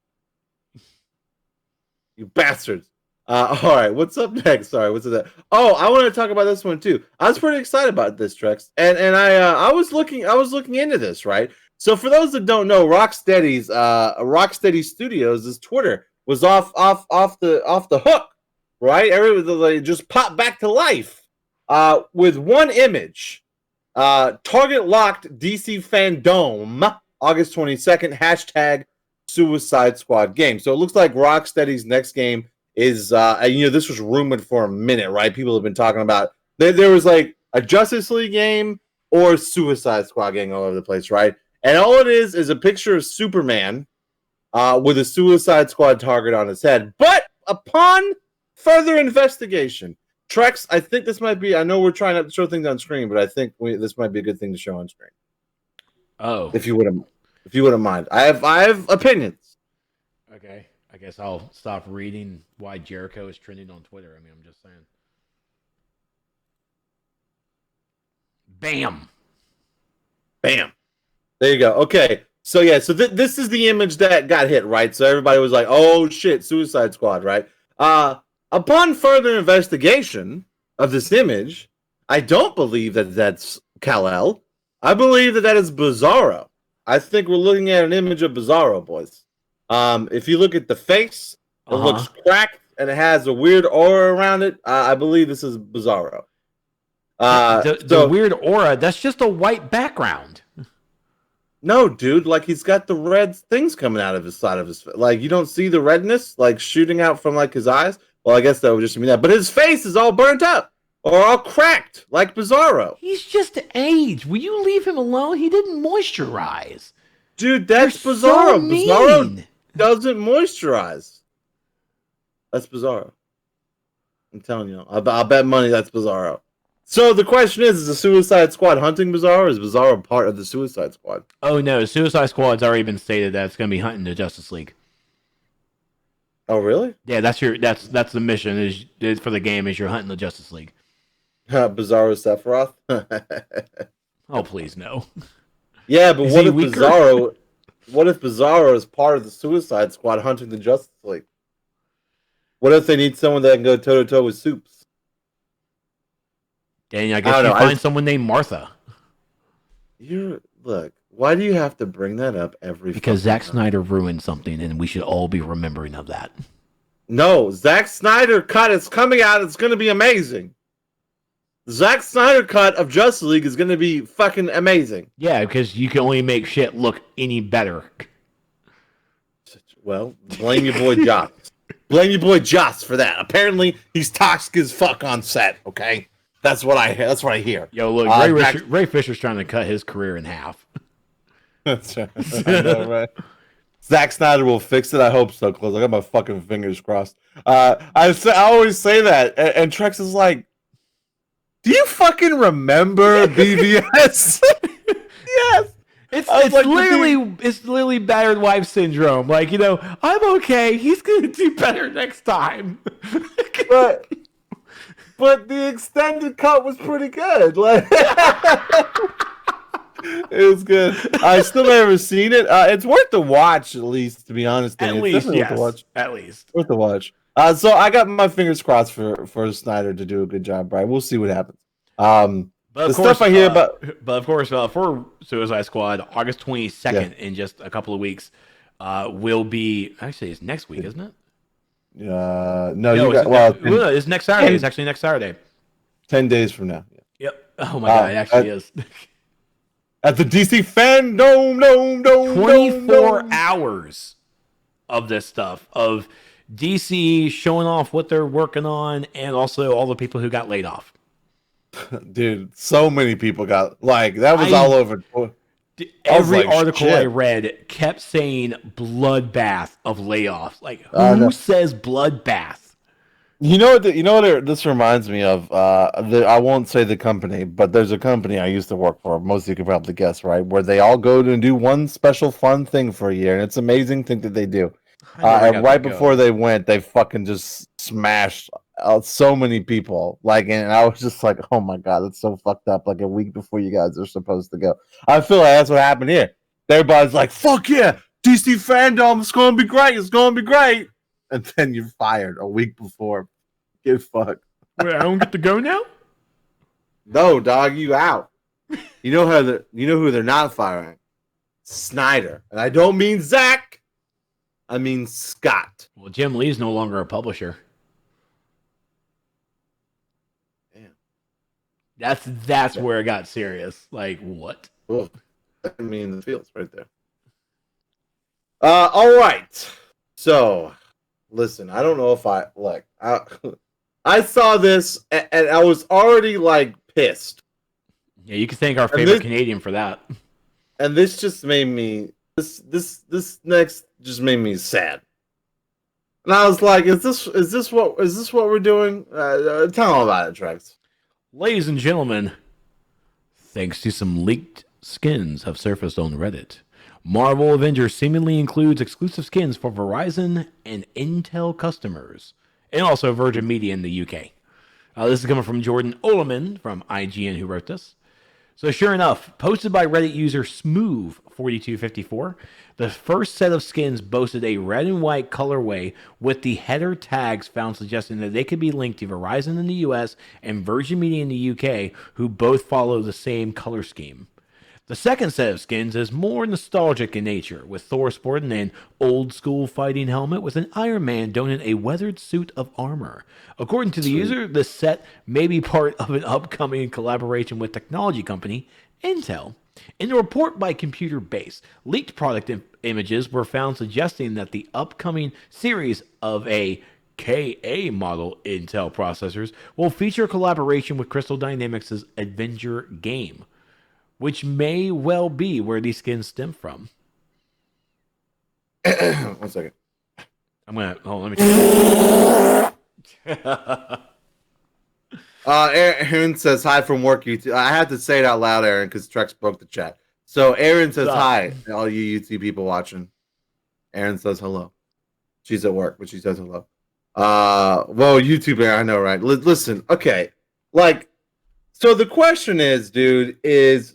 You bastards. All right, what's up next? Sorry, what's it? Oh, I want to talk about this one too. I was pretty excited about this, Trex, and I was looking into this, right? So for those that don't know, Rocksteady Studios' Twitter was off the hook, right? Everybody just popped back to life with one image. Target locked DC fandom August 22nd hashtag Suicide Squad game. So it looks like Rocksteady's next game is this was rumored for a minute, right? People have been talking about there was like a Justice League game or Suicide Squad game all over the place, right? And all it is a picture of Superman with a Suicide Squad target on his head. But upon further investigation, Trex, I think this might be. I know we're trying to show things on screen, but I think this might be a good thing to show on screen. Oh, if you wouldn't mind, I have opinions. Okay. I guess I'll stop reading why Jericho is trending on Twitter. I mean, I'm just saying. Bam. Bam. There you go. Okay. So, yeah. So, this is the image that got hit, right? So, everybody was like, oh, shit, Suicide Squad, right? Upon further investigation of this image, I don't believe that that's Kal-El. I believe that is Bizarro. I think we're looking at an image of Bizarro, boys. If you look at the face, it looks cracked and it has a weird aura around it. I believe this is Bizarro. The weird aura, that's just a white background. No, dude, like he's got the red things coming out of his side of his face. Like you don't see the redness like shooting out from like his eyes. Well, I guess that would just mean that. But his face is all burnt up or all cracked like Bizarro. He's just aged. Will you leave him alone? He didn't moisturize. Dude, that's Bizarro. So Bizarro doesn't moisturize. That's Bizarro. I'm telling you. I'll bet money that's Bizarro. So the question is the Suicide Squad hunting Bizarro, or is Bizarro part of the Suicide Squad? Oh no, Suicide Squad's already been stated that it's going to be hunting the Justice League. Oh really? Yeah, that's the mission is for the game is you're hunting the Justice League. Bizarro Sephiroth? Oh please no. Yeah, but what if Bizarro is part of the Suicide Squad hunting the Justice League? What if they need someone that can go toe to toe with Soups? Dang, I guess you find someone named Martha. Look, why do you have to bring that up every? Because Zack Snyder ruined something, and we should all be remembering of that. No, Zack Snyder cut. It's coming out. It's going to be amazing. The Zack Snyder cut of Justice League is going to be fucking amazing. Yeah, because you can only make shit look any better. Well, blame your boy Joss. Blame your boy Joss for that. Apparently, he's toxic as fuck on set. Okay. That's what I hear. Yo, look, Ray Fisher's trying to cut his career in half. That's right. I know, right? Zack Snyder will fix it. I hope so, close. I got my fucking fingers crossed. I always say that, and Trex is like, "Do you fucking remember BVS?" Yes. It's literally battered wife syndrome. Like, I'm okay. He's gonna do better next time. But the extended cut was pretty good. Like, it was good. I still never seen it. It's worth the watch, at least, to be honest. At least, yes. At least. Worth the watch. So I got my fingers crossed for Snyder to do a good job, Brian. We'll see what happens. But the stuff I hear about, but of course, for Suicide Squad, August 22nd, in just a couple of weeks, will be actually it's next week, isn't it? no, you got it's next Saturday. It's actually next Saturday. 10 days from now. Yep. Oh my god, it actually is. At the DC Fandom, 24 hours of this stuff of DC showing off what they're working on, and also all the people who got laid off. Dude, so many people got that was all over. Every article I read kept saying bloodbath of layoffs. Like, who says bloodbath? You know what this reminds me of? I won't say the company, but there's a company I used to work for. Most of you can probably guess, right? Where they all go to do one special fun thing for a year, and it's an amazing thing that they do. And right before they went, they fucking just smashed out so many people. And I was just like, oh my god, that's so fucked up. Like a week before you guys are supposed to go. I feel like that's what happened here. Everybody's like, fuck yeah, DC Fandom, it's gonna be great, it's gonna be great. And then you're fired a week before. Get fucked. Wait, I don't get to go now? No, dog, you out. You know who they're not firing? Snyder. And I don't mean Zach. I mean Scott. Well, Jim Lee's no longer a publisher. Damn. That's where it got serious. Like, what? Oh, I mean the fields right there. All right. So, listen, I don't know if I saw this and I was already pissed. Yeah, you can thank our favorite Canadian for that. And this just made me this next just made me sad. And I was like, is this what we're doing? Tell them about it, Trex. Ladies and gentlemen, thanks to some leaked skins have surfaced on Reddit, Marvel Avengers seemingly includes exclusive skins for Verizon and Intel customers, and also Virgin Media in the UK. This is coming from Jordan Oleman from IGN, who wrote this. So sure enough, posted by Reddit user Smoove4254, the first set of skins boasted a red and white colorway with the header tags found suggesting that they could be linked to Verizon in the US and Virgin Media in the UK, who both follow the same color scheme. The second set of skins is more nostalgic in nature, with Thor sporting an old-school fighting helmet with an Iron Man donning a weathered suit of armor. According to the user, this set may be part of an upcoming collaboration with technology company Intel. In a report by Computer Base, leaked product images were found suggesting that the upcoming series of a KA model Intel processors will feature collaboration with Crystal Dynamics' Avenger game, which may well be where these skins stem from. 1 second. Let me check. Aaron says hi from work. YouTube. I had to say it out loud, Aaron, because Trex broke the chat. So Aaron says hi, all you YouTube people watching. Aaron says hello. She's at work, but she says hello. Well, YouTube, Aaron, I know, right? Listen, okay. So the question is, dude,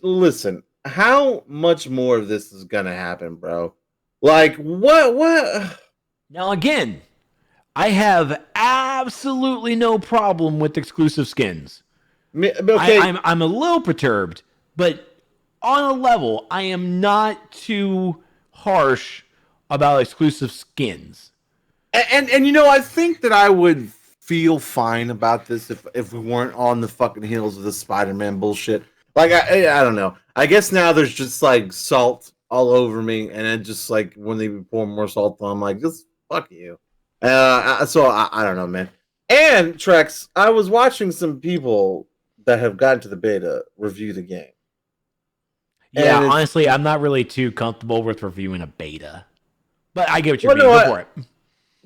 listen, how much more of this is gonna happen, bro? What? Now, again, I have absolutely no problem with exclusive skins. Okay. I'm a little perturbed, but on a level, I am not too harsh about exclusive skins. And I think that I would feel fine about this if we weren't on the fucking heels of the Spider-Man bullshit. I don't know. I guess now there's just salt all over me, and then just when they pour more salt on, I'm like, just fuck you. So I don't know, man. And Trex, I was watching some people that have gotten to the beta review the game. Yeah, honestly, I'm not really too comfortable with reviewing a beta, but I get what you're mean. Go for it.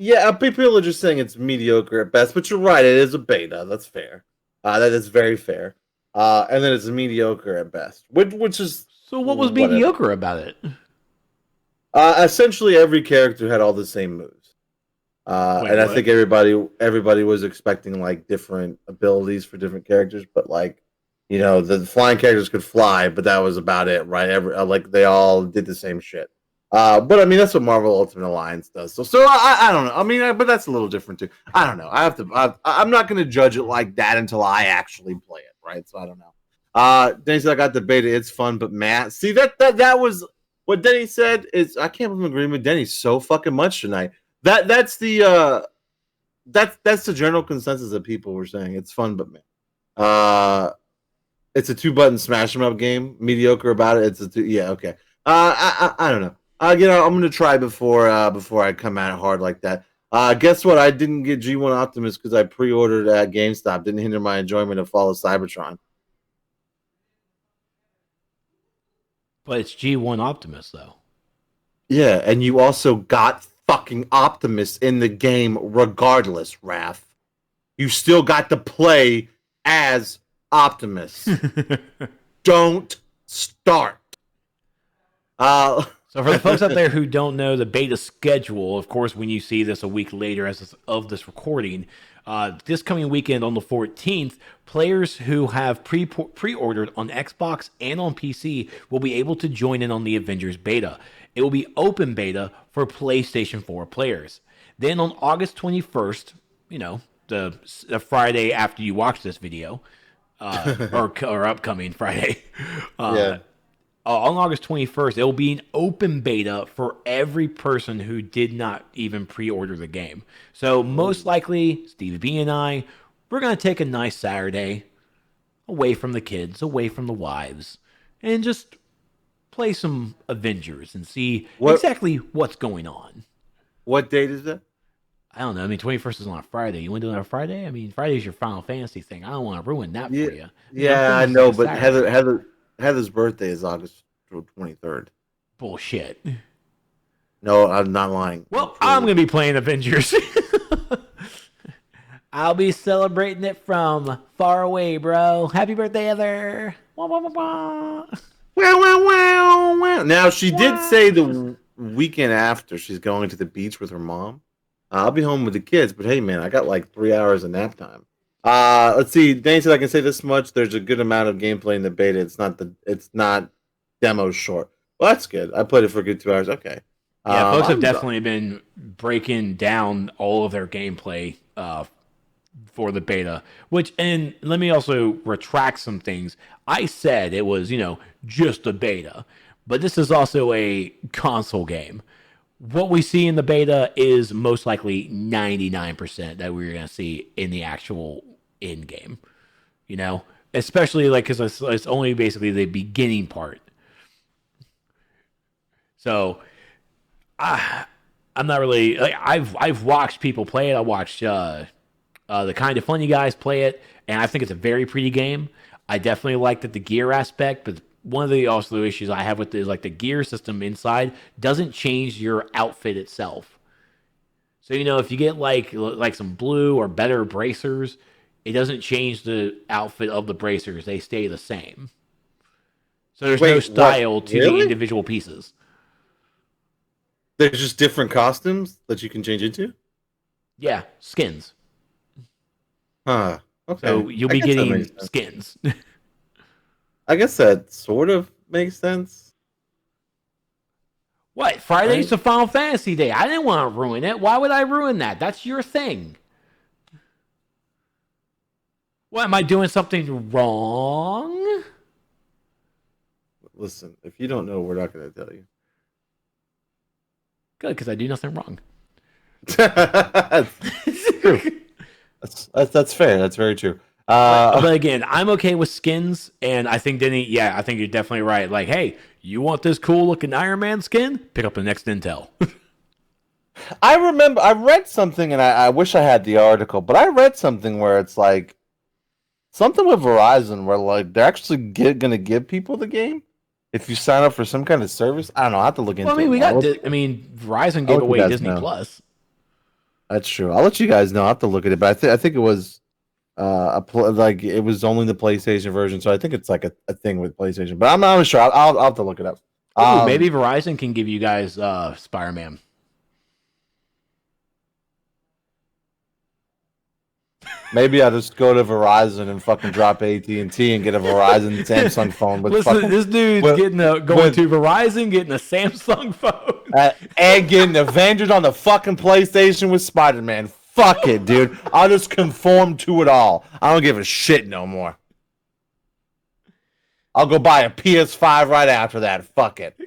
Yeah, people are just saying it's mediocre at best, but you're right. It is a beta. That's fair. That is very fair. And then it's mediocre at best, which is so. What was mediocre about it? Essentially, every character had all the same moves, I think everybody was expecting different abilities for different characters, but the flying characters could fly, but that was about it, right? They all did the same shit. But I mean, that's what Marvel Ultimate Alliance does. So I don't know. I mean, but that's a little different too. I don't know. I'm not going to judge it like that until I actually play it, right? So I don't know. Denny said I got the beta. It's fun, but Matt, see that was what Denny said. Is I can't believe I'm agreeing with Denny so fucking much tonight. That's the general consensus that people were saying. It's fun, but man, it's a 2-button smash 'em up game. Mediocre about it. Yeah, okay. I don't know. I'm gonna try before I come at it hard like that. Guess what? I didn't get G1 Optimus because I pre-ordered at GameStop. Didn't hinder my enjoyment of Fall of Cybertron. But it's G1 Optimus though. Yeah, and you also got fucking Optimus in the game regardless, Raph. You still got to play as Optimus. Don't start. So for the folks out there who don't know the beta schedule, of course, when you see this a week later of this recording, this coming weekend on the 14th, players who have pre-ordered on Xbox and on PC will be able to join in on the Avengers beta. It will be open beta for PlayStation 4 players. Then on August 21st, the Friday after you watch this video, or upcoming Friday, on August 21st, it will be an open beta for every person who did not even pre-order the game. So most likely, Steve B and I, we're going to take a nice Saturday away from the kids, away from the wives, and just play some Avengers and see exactly what's going on. What date is that? I don't know. I mean, 21st is on a Friday. You want to do it on a Friday? I mean, Friday's your Final Fantasy thing. I don't want to ruin that for you. Yeah, I know, but Heather's birthday is August 23rd. Bullshit. No, I'm not lying. Well, I'm going to be playing Avengers. I'll be celebrating it from far away, bro. Happy birthday, Heather. Wah, wah, wah, wah. Wow. Now, she did say the weekend after she's going to the beach with her mom. I'll be home with the kids, but hey, man, I got like 3 hours of nap time. Let's see. Danny said I can say this much. There's a good amount of gameplay in the beta. It's not demo short. Well, that's good. I played it for a good 2 hours. Okay. Yeah, folks have definitely been breaking down all of their gameplay for the beta. And let me also retract some things. I said it was, just a beta, but this is also a console game. What we see in the beta is most likely 99% that we're going to see in the actual in-game. Especially because it's only basically the beginning part. So I'm not really I've watched people play it. I watched the Kind of Funny guys play it, and I think it's a very pretty game. I definitely like the gear aspect, but one of the also issues I have with it is the gear system inside doesn't change your outfit itself. So if you get like some blue or better bracers, it doesn't change the outfit of the bracers. They stay the same. So there's no style to the individual pieces. There's just different costumes that you can change into? Yeah, skins. Huh. Okay. So you'll be getting skins. I guess that sort of makes sense. What? Friday's the Final Fantasy Day. I didn't want to ruin it. Why would I ruin that? That's your thing. What, am I doing something wrong? Listen, if you don't know, we're not going to tell you. Good, because I do nothing wrong. That's fair. That's very true. But again, I'm okay with skins, and I think Denny, I think you're definitely right. Hey, you want this cool looking Iron Man skin? Pick up the next Intel. I remember I read something, and I wish I had the article, but I read something where it's something with Verizon where they're actually going to give people the game if you sign up for some kind of service. I don't know. I have to look into it. Verizon gave away Disney Plus. That's true. I'll let you guys know. I have to look at it, but I think it was it was only the PlayStation version, so I think it's a thing with PlayStation. But I'm not sure. I'll have to look it up. Maybe Verizon can give you guys Spider-Man. Maybe I'll just go to Verizon and fucking drop AT&T and get a Verizon Samsung phone. With Listen, fucking, this dude's with- going to Verizon, getting a Samsung phone. and getting Avengers on the fucking PlayStation with Spider-Man. Fuck it, dude. I'll just conform to it all. I don't give a shit no more. I'll go buy a PS5 right after that. Fuck it.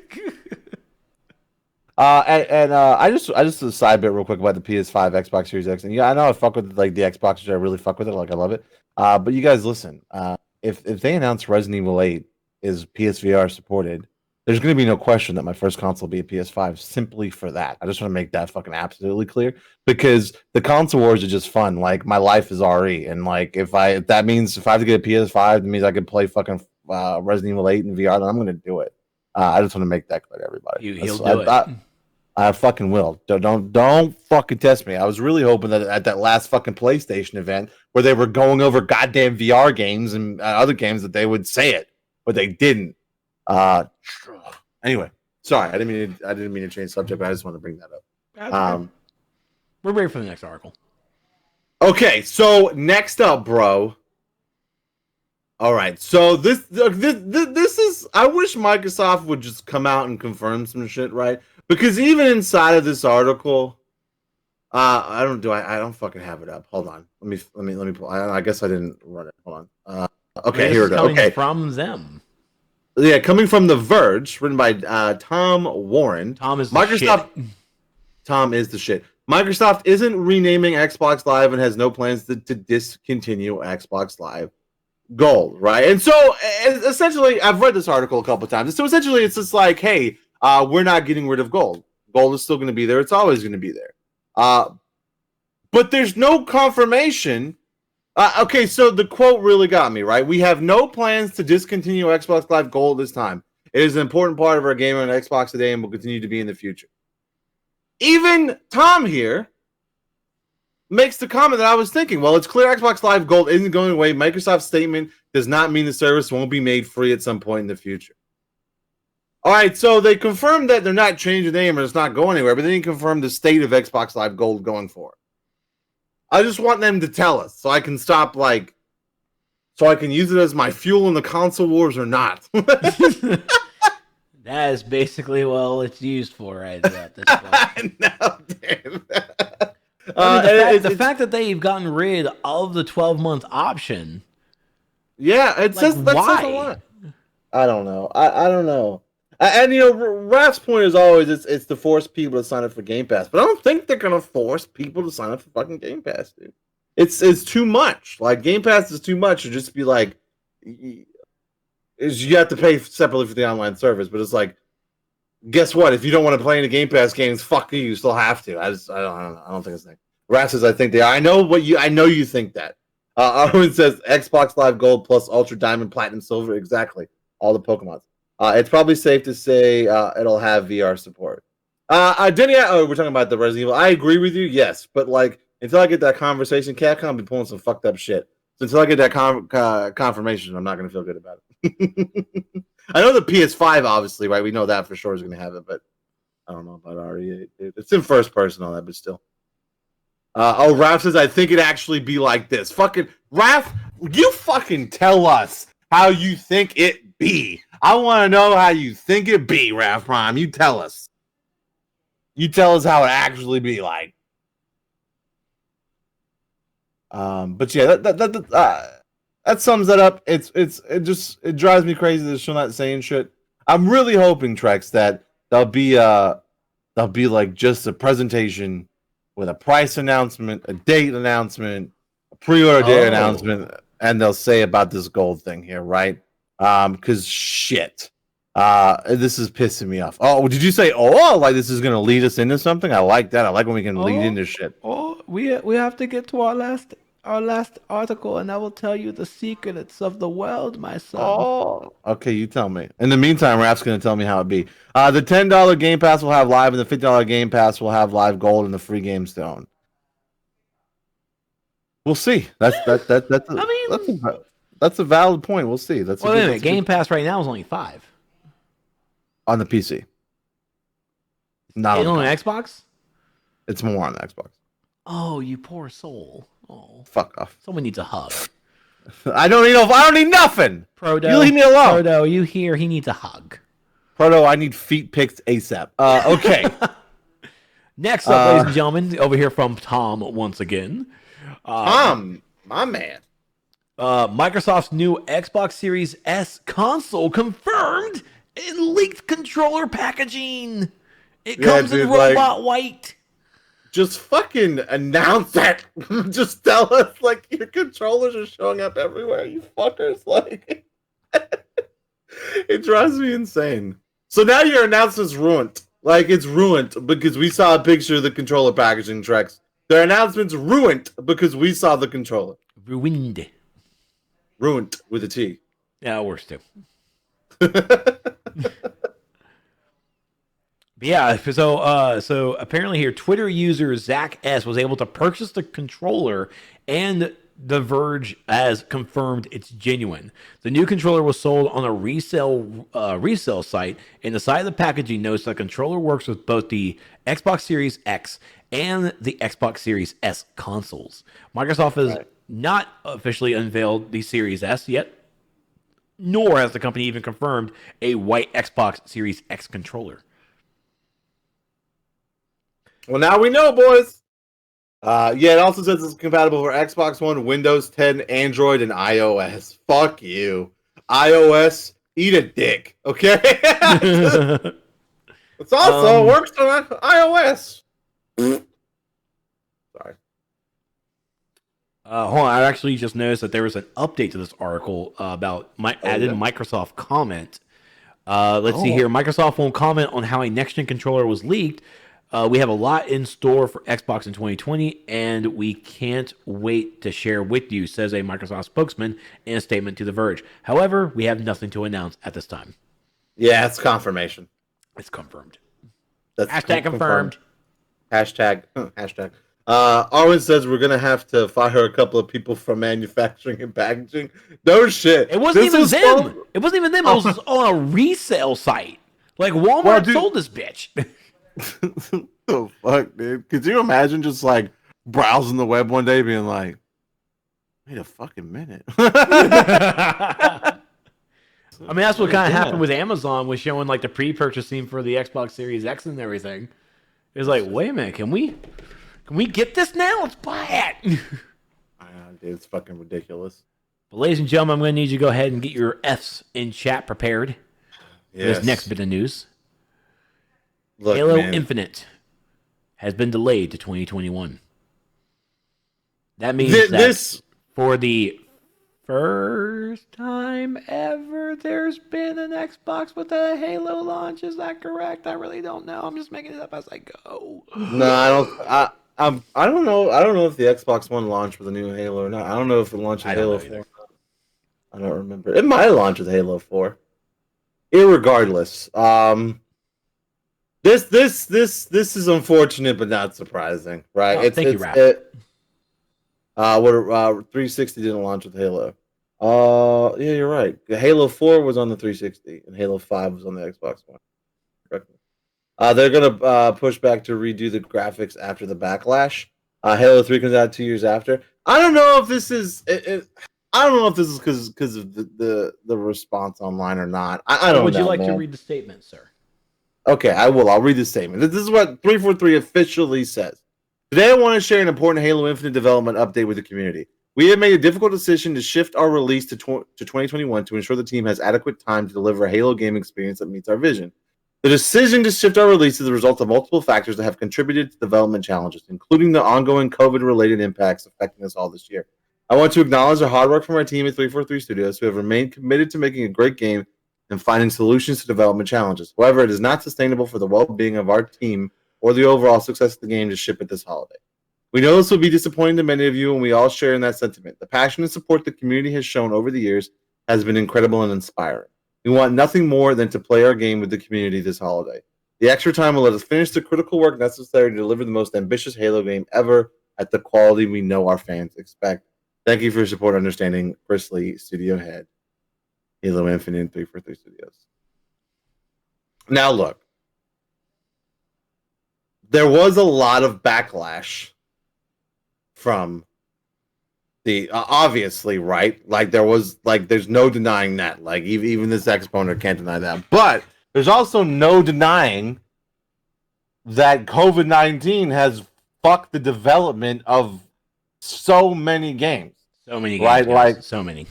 I just a side bit real quick about the PS5, Xbox Series X, and yeah, I know I fuck with like the Xbox, which I really fuck with it, like I love it. But you guys listen, if they announce Resident Evil 8 is PSVR supported, there's going to be no question that my first console will be a PS5 simply for that. I just want to make that fucking absolutely clear because the console wars are just fun. Like my life is RE, and like if that means if I have to get a PS5, that means I can play fucking Resident Evil 8 in VR, then I'm going to do it. I just want to make that clear to everybody. He'll do it. I fucking will. Don't fucking test me. I was really hoping that at that last fucking PlayStation event where they were going over goddamn VR games and other games that they would say it, but they didn't. Anyway, sorry, I didn't mean to change subject, but I just want to bring that up. We're ready for the next article. Okay, so next up, bro. All right, so this is. I wish Microsoft would just come out and confirm some shit, right? Because even inside of this article, I don't fucking have it up. Hold on, let me pull. I guess I didn't run it. Hold on. Okay, here it is. Okay, from them. Yeah, coming from The Verge, written by Tom Warren. Tom is Microsoft. Shit. Tom is the shit. Microsoft isn't renaming Xbox Live and has no plans to discontinue Xbox Live Gold, right? And so essentially, I've read this article a couple of times. So essentially, it's just like, hey, we're not getting rid of Gold. Gold is still going to be there. It's always going to be there. But there's no confirmation. Okay, so the quote really got me, right? We have no plans to discontinue Xbox Live Gold this time. It is an important part of our game on Xbox today and will continue to be in the future. Even Tom here makes the comment that I was thinking, well, it's clear Xbox Live Gold isn't going away. Microsoft's statement does not mean the service won't be made free at some point in the future. All right, so they confirmed that they're not changing the name or it's not going anywhere, but they didn't confirm the state of Xbox Live Gold going forward. I just want them to tell us so I can stop, like, so I can use it as my fuel in the console wars or not. That is basically what it's used for right at this point. No, damn. The fact that they've gotten rid of the 12-month option. Yeah, it says why? That says a lot. I don't know. I don't know. And, you know, Raph's point is always it's to force people to sign up for Game Pass. But I don't think they're going to force people to sign up for fucking Game Pass, dude. It's too much. Like, Game Pass is too much to just be like, you have to pay separately for the online service. But it's like, guess what? If you don't want to play any Game Pass games, fuck you still have to. I don't think it's that. Raph says, I think they are. I know you think that. Arwen says, Xbox Live Gold plus Ultra Diamond, Platinum, Silver. Exactly. All the Pokemons. It's probably safe to say it'll have VR support. Denny, we're talking about the Resident Evil. I agree with you, yes, but like until I get that conversation, Capcom be pulling some fucked up shit. So until I get that confirmation, I'm not going to feel good about it. I know the PS5, obviously, right? We know that for sure is going to have it, but I don't know about RE8. It's in first person, all that, but still. Raph says, I think it'd actually be like this. Fucking Raph, you fucking tell us how you think it be. I want to know how you think it be, Raph Prime. You tell us. You tell us how it actually be like. But yeah, that sums that up. It drives me crazy that she's not saying shit. I'm really hoping, Trex, that there'll be like just a presentation with a price announcement, a date announcement, a pre-order date announcement, and they'll say about this gold thing here, right? Because shit. This is pissing me off. Oh, did you say like this is gonna lead us into something? I like that. I like when we can lead into shit. We have to get to our last article, and I will tell you the secrets of the world, my son. Okay, you tell me. In the meantime, Raph's gonna tell me how it be. The $10 Game Pass will have live, and the $50 Game Pass will have live gold and the free games to own. We'll see. That's a valid point. We'll see. Wait a minute. Game Pass right now is only $5 on the PC. Not on the Xbox. It's more on the Xbox. Oh, you poor soul. Oh, Fuck off. someone needs a hug. I don't need nothing. Proto, You leave me alone. Proto, you hear? He needs a hug. Proto, I need feet pics ASAP. Okay. Next up, ladies and gentlemen, over here from Tom once again. Tom, my man. Microsoft's new Xbox Series S console confirmed in leaked controller packaging. It comes in robot white. Just fucking announce it. Just tell us, like, your controllers are showing up everywhere, you fuckers. Like, it drives me insane. So now your announcement's ruined. Like, it's ruined because we saw a picture of the controller packaging, Trex. Their announcement's ruined because we saw the controller. Ruined. Ruined with a T. Yeah, worse too. Yeah, so apparently here, Twitter user Zach S was able to purchase the controller, and The Verge has confirmed it's genuine. The new controller was sold on a resale site, and the side of the packaging notes the controller works with both the Xbox Series X and the Xbox Series S consoles. Microsoft has not officially unveiled the Series S yet, nor has the company even confirmed a white Xbox Series X controller. Well, now we know, boys. Yeah, it also says it's compatible for Xbox One, Windows 10, Android, and iOS. Fuck you. iOS, eat a dick, okay? It's also works on iOS. Sorry. Hold on, I actually just noticed that there was an update to this article about added Microsoft comment. Let's see here. Microsoft won't comment on how a next-gen controller was leaked. We have a lot in store for Xbox in 2020, and we can't wait to share with you, says a Microsoft spokesman in a statement to The Verge. However, we have nothing to announce at this time. Yeah, it's confirmation. It's confirmed. That's hashtag confirmed. Hashtag. Arwen says we're going to have to fire a couple of people from manufacturing and packaging. No shit. It wasn't even them. It wasn't even them. It was on a resale site. Like, Walmart sold this bitch. The fuck, dude? Could you imagine just like browsing the web one day being like, wait a fucking minute? I mean, that's what kind of happened with Amazon, was showing like the pre-purchasing for the Xbox Series X and everything. It's like, wait a minute, can we get this now? Let's buy it. I know, dude, it's fucking ridiculous. But ladies and gentlemen, I'm going to need you to go ahead and get your Fs in chat prepared for this next bit of news. Look, Halo Infinite has been delayed to 2021. That means for the first time ever, there's been an Xbox with a Halo launch. Is that correct? I really don't know. I'm just making it up as I go. No, I don't. I don't know. I don't know if the Xbox One launched with a new Halo or not. I don't know if it launched with Halo 4. I don't remember. It might have launched with Halo 4. Irregardless, This is unfortunate, but not surprising, right? Thank you, Raph. 360 didn't launch with Halo. Yeah, you're right. Halo 4 was on the 360, and Halo 5 was on the Xbox One. Correct me. They're gonna push back to redo the graphics after the backlash. Halo 3 comes out 2 years after. I don't know if this is. I don't know if this is because of the response online or not. I don't know. Would you like to read the statement, sir? Okay, I will. I'll read the statement. This is what 343 officially says. Today, I want to share an important Halo Infinite development update with the community. We have made a difficult decision to shift our release to 2021 to ensure the team has adequate time to deliver a Halo game experience that meets our vision. The decision to shift our release is the result of multiple factors that have contributed to development challenges, including the ongoing COVID-related impacts affecting us all this year. I want to acknowledge the hard work from our team at 343 Studios, who have remained committed to making a great game and finding solutions to development challenges. However, it is not sustainable for the well-being of our team or the overall success of the game to ship it this holiday. We know this will be disappointing to many of you, and we all share in that sentiment. The passion and support the community has shown over the years has been incredible and inspiring. We want nothing more than to play our game with the community this holiday. The extra time will let us finish the critical work necessary to deliver the most ambitious Halo game ever at the quality we know our fans expect. Thank you for your support and understanding. Chris Lee, Studio Head, Halo Infinite, 343 Studios. Now look, there was a lot of backlash from obviously, right? Like there's no denying that. Like even this exponent can't deny that. But there's also no denying that COVID-19 has fucked the development of so many games. So many games, right? guys. Like so many.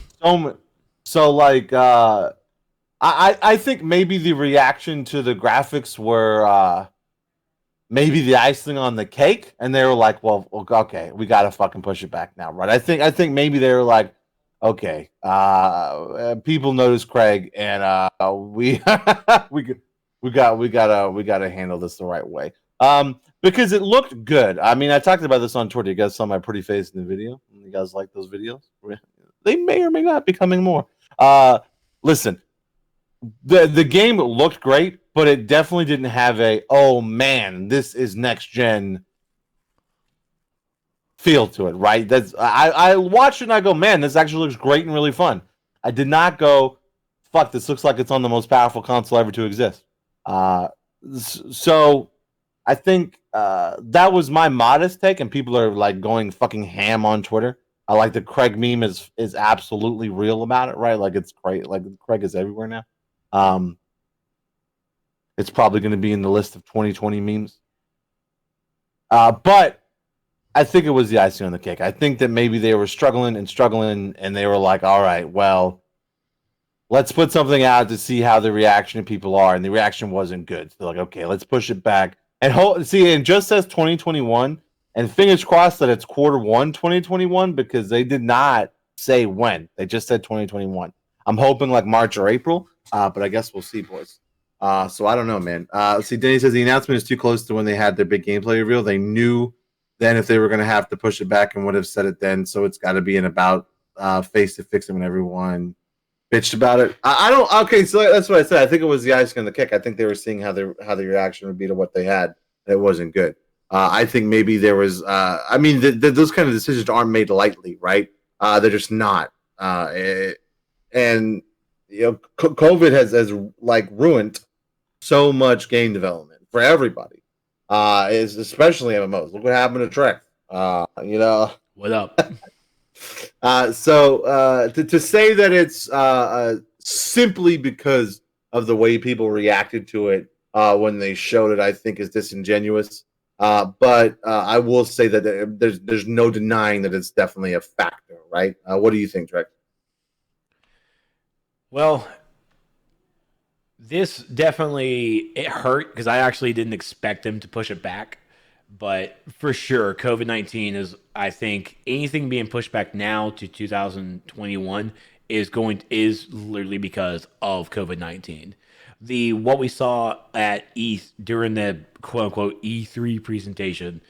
So like I think maybe the reaction to the graphics were maybe the icing on the cake, and they were like, well okay, we gotta fucking push it back now, right? I think maybe they were like, okay, people notice Craig, and we we gotta handle this the right way. Because it looked good. I mean, I talked about this on Twitter. You guys saw my pretty face in the video. You guys like those videos? They may or may not be coming more. Listen, the game looked great, but it definitely didn't have a oh man, this is next gen feel to it, right? That's I watched it and I go, man, this actually looks great and really fun. I did not go, fuck, this looks like it's on the most powerful console ever to exist. So I think that was my modest take, and people are like going fucking ham on Twitter. I like the Craig meme is absolutely real about it, right? Like it's great. Like Craig is everywhere now. It's probably going to be in the list of 2020 memes. But I think it was the icing on the cake. I think that maybe they were struggling, and they were like, all right, well, let's put something out to see how the reaction of people are. And the reaction wasn't good. So they're like, okay, let's push it back. And it just says 2021. And fingers crossed that it's Q1 2021, because they did not say when. They just said 2021. I'm hoping like March or April, but I guess we'll see, boys. So I don't know, man. See, Denny says the announcement is too close to when they had their big gameplay reveal. They knew then if they were going to have to push it back and would have said it then. So it's got to be an about face to fix it when everyone bitched about it. I don't. Okay, so that's what I said. I think it was the icing on the cake. I think they were seeing how the reaction would be to what they had. It wasn't good. I think maybe there was. I mean, those kind of decisions aren't made lightly, right? They're just not. And you know, COVID has like ruined so much game development for everybody. Is especially MMOs. Look what happened to Trek. You know what up? So to say that it's simply because of the way people reacted to it when they showed it, I think is disingenuous. But I will say that there's no denying that it's definitely a factor, right? What do you think, Trek? Well, this definitely it hurt because I actually didn't expect them to push it back. But for sure, COVID-19 is, I think, anything being pushed back now to 2021 is literally because of COVID-19. What we saw at during the quote unquote E3 presentation,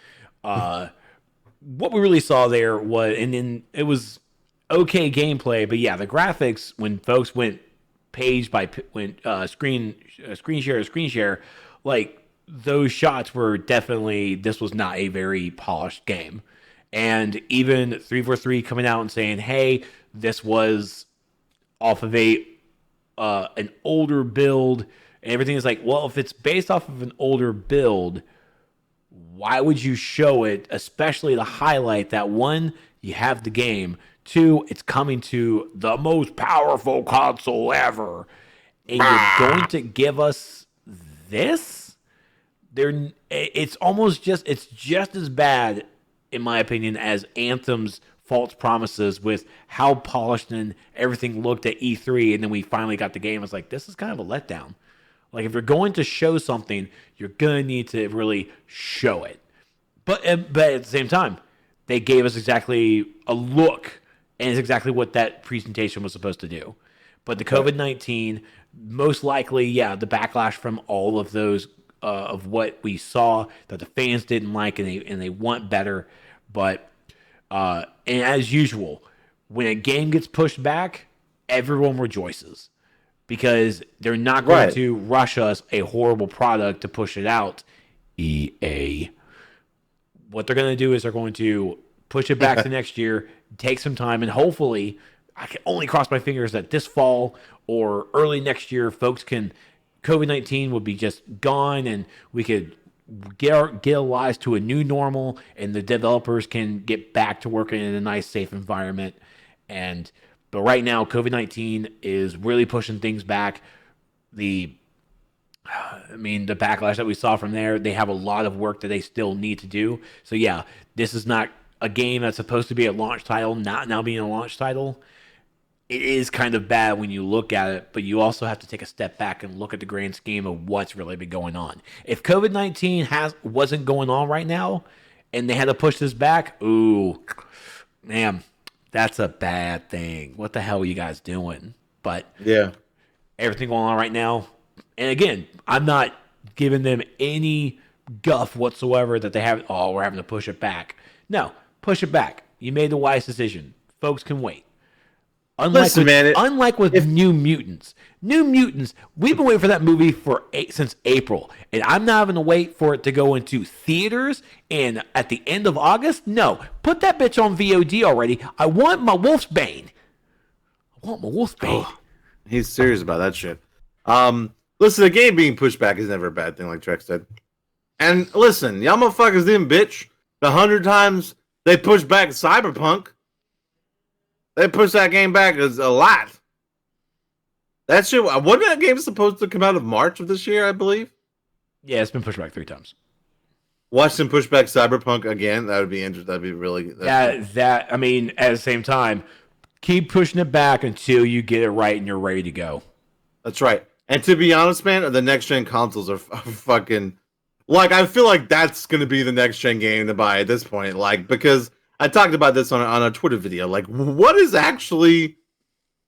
what we really saw there was, and then it was okay gameplay, but yeah, the graphics when folks went page by screen share, like those shots were definitely, this was not a very polished game. And even 343 coming out and saying, hey, this was off of an older build, and everything is like, well, if it's based off of an older build, why would you show it, especially to highlight that, one, you have the game, two, it's coming to the most powerful console ever, and you're going to give us this? It's just as bad, in my opinion, as Anthem's false promises with how polished and everything looked at E3, and then we finally got the game. It's like, this is kind of a letdown. Like, if you're going to show something, you're going to need to really show it. But at the same time, they gave us exactly a look, and it's exactly what that presentation was supposed to do. But the COVID-19, most likely, yeah, the backlash from all of those of what we saw that the fans didn't like, and they want better. But and as usual, when a game gets pushed back, everyone rejoices because they're not going to rush us a horrible product to push it out. EA. What they're going to do is they're going to push it back to next year, take some time, and hopefully, I can only cross my fingers that this fall or early next year, folks can, COVID-19 would be just gone, and we could get our lives to a new normal, and the developers can get back to working in a nice, safe environment. But right now, COVID-19 is really pushing things back. The backlash that we saw from there, they have a lot of work that they still need to do. So yeah, this is not a game that's supposed to be a launch title, not now being a launch title. It is kind of bad when you look at it, but you also have to take a step back and look at the grand scheme of what's really been going on. If COVID-19 wasn't going on right now, and they had to push this back, ooh, man, that's a bad thing. What the hell are you guys doing? But yeah, everything going on right now, and again, I'm not giving them any guff whatsoever that they have. Oh, we're having to push it back. No, push it back. You made the wise decision. Folks can wait. Unlike with New Mutants, we've been waiting for that movie since April, and I'm not having to wait for it to go into theaters and at the end of August. No, put that bitch on VOD already. I want my Wolfsbane. Oh, he's serious about that shit. Listen, the game being pushed back is never a bad thing, like Trex said. And listen, y'all motherfuckers didn't bitch the 100 times they pushed back Cyberpunk. They pushed that game back a lot. That shit, wasn't that game supposed to come out of March of this year, I believe? Yeah, it's been pushed back 3 times. Watch them push back Cyberpunk again. That would be interesting. That'd be really... At the same time, keep pushing it back until you get it right and you're ready to go. That's right. And to be honest, man, the next-gen consoles are fucking... Like, I feel like that's going to be the next-gen game to buy at this point. Like, because... I talked about this on a Twitter video. Like, what is actually...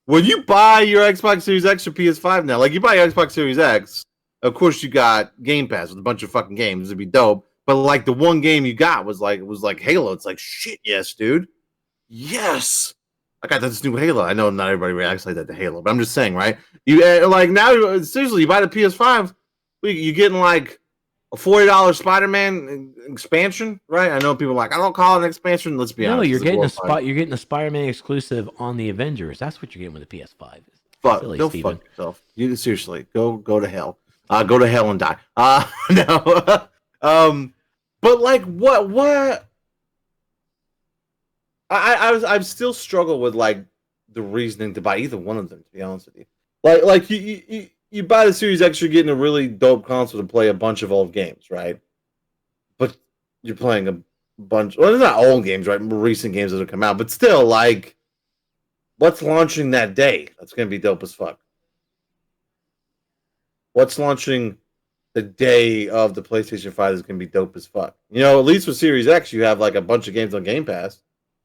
When you buy your Xbox Series X or PS5 now, like, you buy your Xbox Series X, of course you got Game Pass with a bunch of fucking games. It'd be dope. But, like, the one game you got was like Halo. It's like, shit, yes, dude. Yes! I got this new Halo. I know not everybody reacts like that to Halo, but I'm just saying, right? You like, now, seriously, you buy the PS5, you're getting, like... a $40 Spider-Man expansion, right? I know people are like, I don't call it an expansion. Let's be honest. No, you're getting a Spider-Man exclusive on the Avengers. That's what you're getting with the PS5. Go fuck yourself. You seriously go to hell. Go to hell and die. No. But like what? I've still struggled with like the reasoning to buy either one of them. To be honest with you, like you buy the Series X, you're getting a really dope console to play a bunch of old games, right? But you're playing a bunch... Well, it's not old games, right? Recent games that have come out. But still, like, what's launching that day? That's going to be dope as fuck. What's launching the day of the PlayStation 5 is going to be dope as fuck. You know, at least with Series X, you have, like, a bunch of games on Game Pass.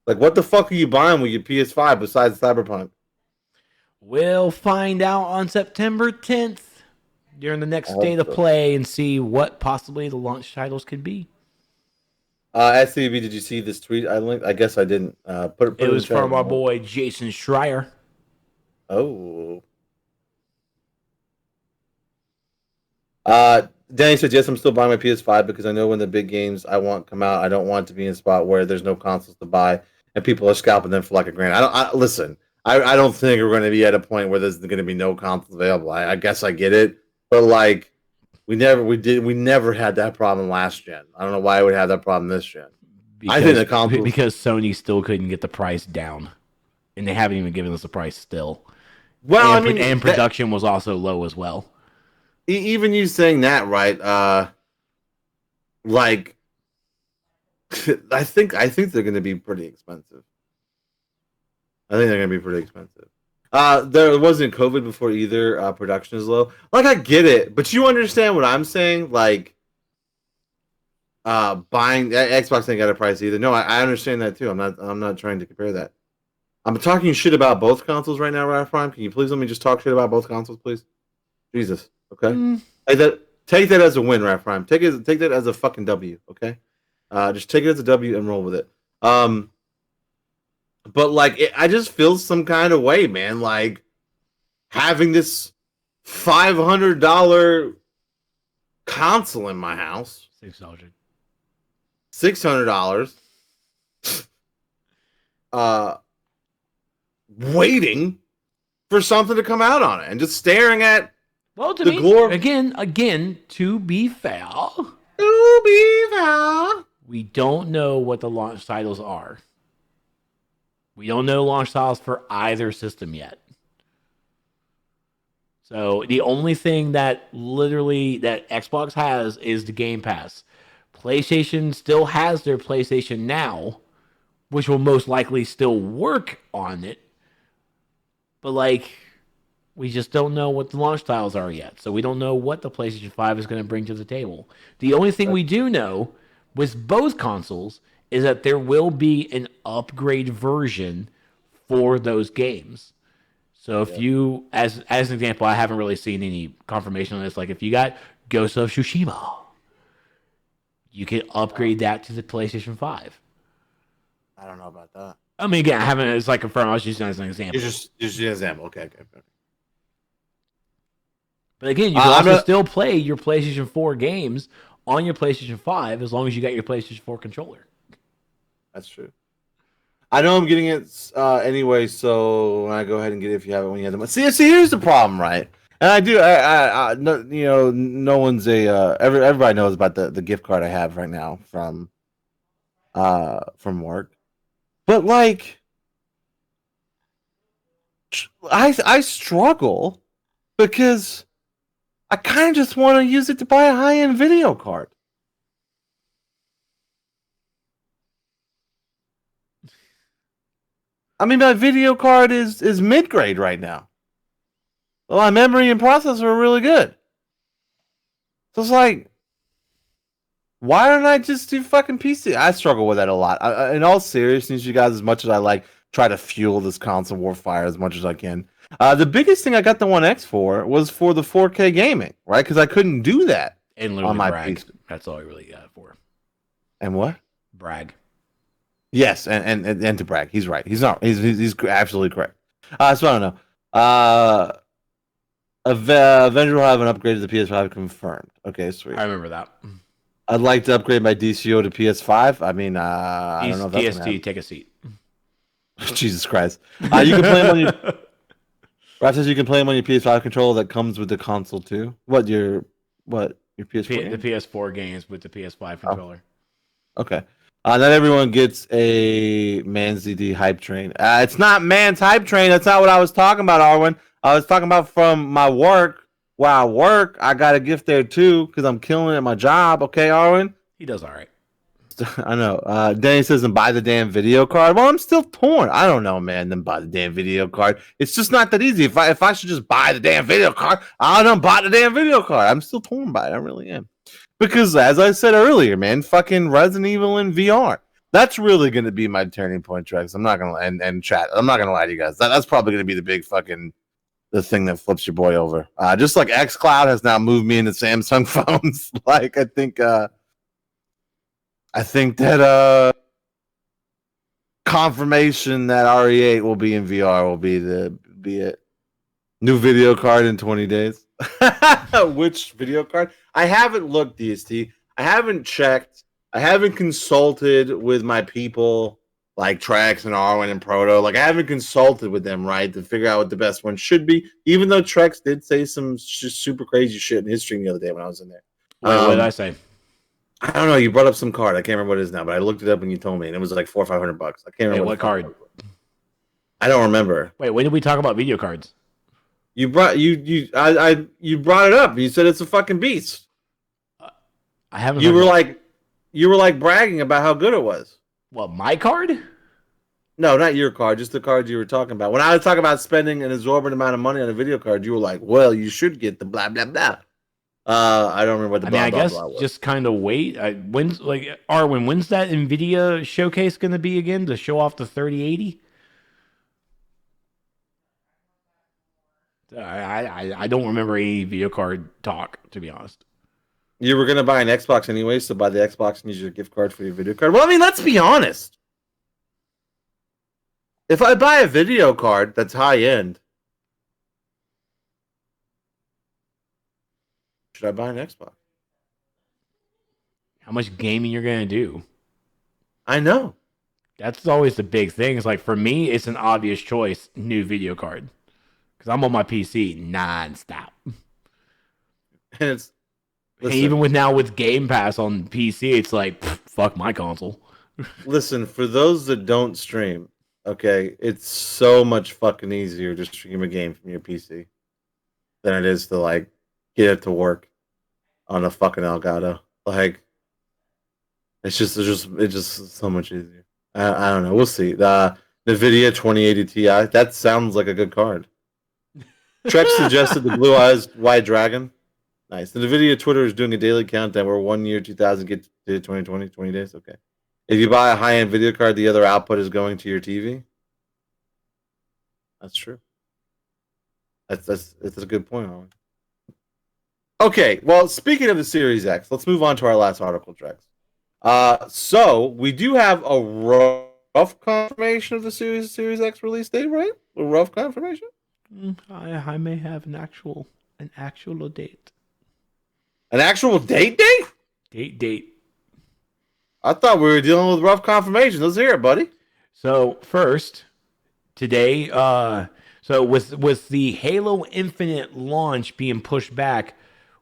Like, what the fuck are you buying with your PS5 besides Cyberpunk? We'll find out on September 10th during the next State of Play and see what possibly the launch titles could be. SCB, did you see this tweet I linked? I guess I didn't. It was from our boy Jason Schreier. Oh. Danny said, yes, I'm still buying my PS5 because I know when the big games I want come out, I don't want to be in a spot where there's no consoles to buy and people are scalping them for like $1,000. Listen. I don't think we're going to be at a point where there's going to be no consoles available. I guess I get it, but like we never had that problem last gen. I don't know why I would have that problem this gen. I think the console because Sony still couldn't get the price down, and they haven't even given us a price still. Well, and production was also low as well. Even you saying that, right? Like, I think they're going to be pretty expensive. I think they're going to be pretty expensive. There wasn't COVID before either. Production is low. Like, I get it, but you understand what I'm saying? Like, buying Xbox ain't got a price either. No, I understand that too. I'm not trying to compare that. I'm talking shit about both consoles right now, Ralph Prime. Can you please let me just talk shit about both consoles, please? Jesus. Okay. Take that as a win, Ralph Prime. Take that as a fucking W. Okay. Just take it as a W and roll with it. But like, I just feel some kind of way, man. Like having this $500 console in my house. $600. Waiting for something to come out on it and just staring at the glory. Again, to be fair, To be fair, we don't know what the launch titles are. We don't know launch titles for either system yet. So the only thing that Xbox has is the Game Pass. PlayStation still has their PlayStation Now, which will most likely still work on it. But like, we just don't know what the launch titles are yet. So we don't know what the PlayStation 5 is going to bring to the table. The only thing we do know with both consoles is that there will be an upgrade version for those games. So if you, as an example, I haven't really seen any confirmation on this. Like if you got Ghost of Tsushima, you can upgrade that to the PlayStation 5. I don't know about that. I mean, again, I haven't. It's like confirmed. I was using it as an example. Just an example. Okay. But again, you can also still play your PlayStation 4 games on your PlayStation 5 as long as you got your PlayStation 4 controller. That's true. I know I'm getting it anyway, so I go ahead and get it if you have it when you have the money. See, here's the problem, right? And I do. I no, no one's everybody knows about the gift card I have right now from work, but like, I struggle because I kind of just want to use it to buy a high-end video card. I mean, my video card is mid-grade right now. Well, my memory and processor are really good. So it's like, why don't I just do fucking PC? I struggle with that a lot. In all seriousness, you guys, as much as I like try to fuel this console warfare as much as I can, the biggest thing I got the One X for was for the 4K gaming, right? Because I couldn't do that and on my brag. PC. That's all I really got it for. And what? Brag. Yes, and to brag. He's right. He's not. He's absolutely correct. So I don't know. Avenger will have an upgrade to the PS5 confirmed. Okay, sweet. I remember that. I'd like to upgrade my DCO to PS5. I mean, I don't know if that's DST, take a seat. Jesus Christ. You can play them on your... Raph says you can play them on your PS5 controller that comes with the console too. Your PS4 the PS4 games with the PS5 controller. Okay. Not everyone gets a Man's DD hype train. It's not Man's hype train. That's not what I was talking about, Arwen. I was talking about from my work. Where I work, I got a gift there too because I'm killing it at my job. Okay, Arwen? He does all right. I know. Danny says, "And buy the damn video card." Well, I'm still torn. I don't know, man. Then buy the damn video card. It's just not that easy. If I should just buy the damn video card, I don't buy the damn video card. I'm still torn by it. I really am. Because as I said earlier, man, fucking Resident Evil in VR. That's really going to be my turning point, Trex. I'm not going to and chat. I'm not going to lie to you guys. That's probably going to be the big fucking the thing that flips your boy over. Just like xCloud has now moved me into Samsung phones. Like I think that confirmation that RE8 will be in VR will be it. New video card in 20 days. Which video card? I haven't looked, DST. I haven't checked. I haven't consulted with my people like Trex and Arwen and Proto. Like I haven't consulted with them, right, to figure out what the best one should be. Even though Trex did say some just super crazy shit in his stream the other day when I was in there. What did I say? I don't know. You brought up some card. I can't remember what it is now, but I looked it up when you told me, and it was like $400 or $500. I can't remember what card. I don't remember. Wait, when did we talk about video cards? You brought it up. You said it's a fucking beast. I haven't. You were like bragging about how good it was. What, my card? No, not your card. Just the cards you were talking about. When I was talking about spending an exorbitant amount of money on a video card, you were like, "Well, you should get the blah blah blah." I don't remember what the. I guess just kind of wait. When's that Nvidia showcase going to be again to show off the 3080? I don't remember any video card talk, to be honest. You were going to buy an Xbox anyway, so buy the Xbox and use your gift card for your video card. Well, I mean, let's be honest. If I buy a video card that's high end, should I buy an Xbox? How much gaming you're going to do? I know. That's always the big thing. It's like, for me, it's an obvious choice, new video card. Because I'm on my PC nonstop. And Listen, even with Game Pass on PC, it's like fuck my console. listen, for those that don't stream, okay, it's so much fucking easier to stream a game from your PC than it is to like get it to work on a fucking Elgato. Like, it's just so much easier. I don't know. We'll see. The NVIDIA 2080 Ti. That sounds like a good card. Trek suggested the Blue Eyes White Dragon. Nice. The NVIDIA Twitter is doing a daily countdown where 1 year 2000 gets to 2020, 20 days. Okay. If you buy a high-end video card, the other output is going to your TV. That's true. That's a good point, Owen. Okay, well, speaking of the Series X, let's move on to our last article, Drex. So we do have a rough confirmation of the Series X release date, right? A rough confirmation? I may have an actual date. An actual date? Date. I thought we were dealing with rough confirmation. Let's hear it, buddy. So first, today, so with the Halo Infinite launch being pushed back,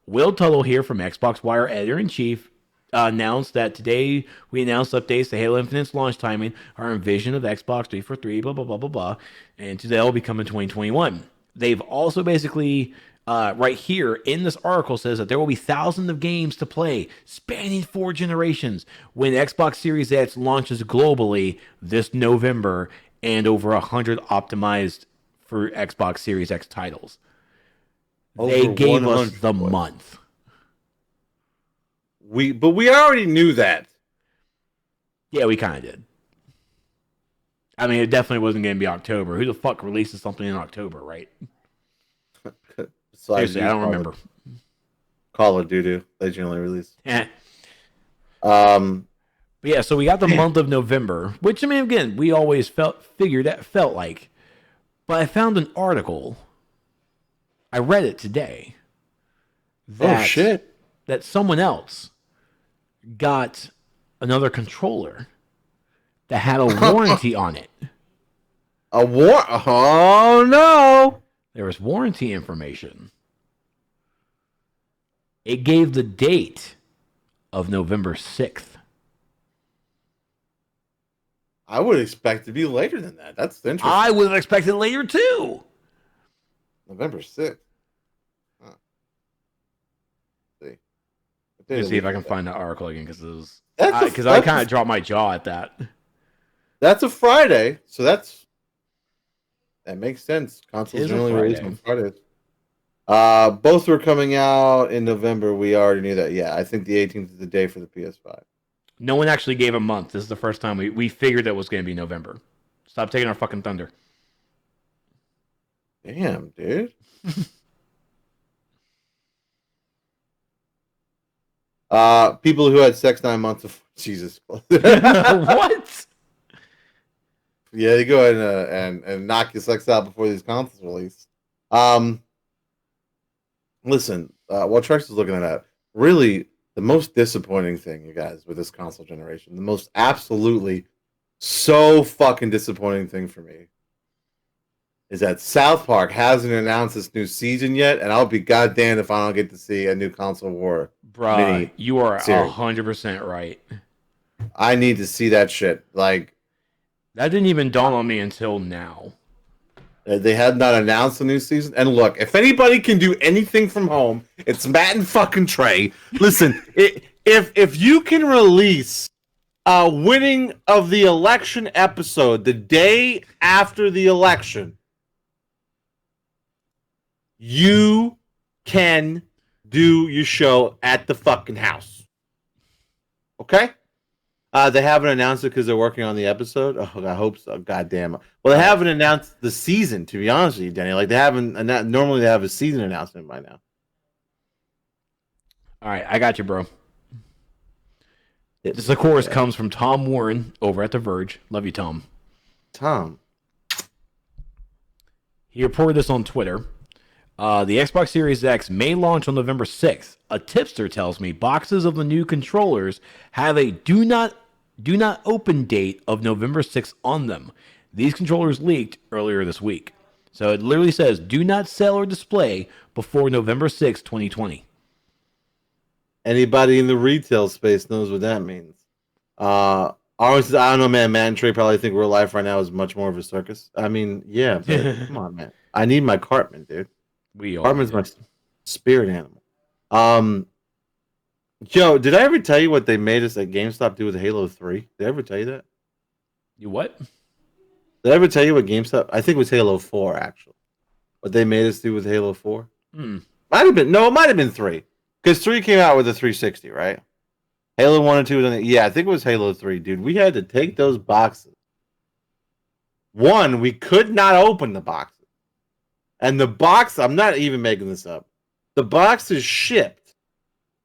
Will Tuttle here from Xbox Wire editor-in-chief announced that today we announced updates to Halo Infinite's launch timing, our vision of Xbox 343, blah, blah, blah, blah, blah, and today will be coming 2021. They've also basically, right here in this article, says that there will be thousands of games to play, spanning 4 generations, when Xbox Series X launches globally this November, and over 100 optimized for Xbox Series X titles. They gave us the month. But we already knew that. Yeah, we kind of did. I mean, it definitely wasn't going to be October. Who the fuck releases something in October, right? Seriously, I don't remember. Call of Duty, they generally release. But yeah, so we got the month of November, which, I mean, again, we always felt like. But I found an article. I read it today. That someone else got another controller that had a warranty on it. Oh no! There was warranty information. It gave the date of November 6th. I would expect it to be later than that. That's interesting. I would have expected later too. November 6th. Huh. Let's see if I can find that article again, because I kind of dropped my jaw at that. That's a Friday, so that makes sense. Consoles generally released on Fridays. Both were coming out in November. We already knew that. Yeah, I think the 18th is the day for the PS5. No one actually gave a month. This is the first time we figured that was going to be November. Stop taking our fucking thunder. Damn, dude. People who had sex 9 months before. Jesus. What? Yeah, you go ahead and knock your sex out before these consoles release. Listen, while Trex is looking at that, really the most disappointing thing, you guys, with this console generation, the most absolutely so fucking disappointing thing for me is that South Park hasn't announced this new season yet, and I'll be goddamn if I don't get to see a new console war. Bruh, you are 100% right. I need to see that shit. Like, that didn't even dawn on me until now. They had not announced the new season. And look, if anybody can do anything from home, it's Matt and fucking Trey. Listen, if you can release a winning of the election episode the day after the election, you can do your show at the fucking house. Okay? They haven't announced it because they're working on the episode. Oh, I hope so. God damn it. Well, they haven't announced the season, to be honest with you, Danny. Like, they haven't. Normally, they have a season announcement by now. All right, I got you, bro. This, of course, comes from Tom Warren over at The Verge. Love you, Tom. Tom. He reported this on Twitter. The Xbox Series X may launch on November 6th. A tipster tells me boxes of the new controllers have a do not open date of November 6th on them. These controllers leaked earlier this week. So it literally says do not sell or display before November 6th, 2020. Anybody in the retail space knows what that means. Honestly, I don't know, man. Matt and Trey probably think real life right now is much more of a circus. I mean, yeah, but come on, man. I need my Cartman, dude. We all Cartman's do. my spirit animal. Joe, did I ever tell you what they made us at GameStop do with Halo 3? Did I ever tell you that? You what? Did I ever tell you what GameStop? I think it was Halo 4, actually. What they made us do with Halo 4? Might have been. No, it might have been 3. Because 3 came out with a 360, right? Halo 1 and 2 was on the, yeah, I think it was Halo 3, dude. We had to take those boxes. One, we could not open the boxes. And the box, I'm not even making this up. The box is shipped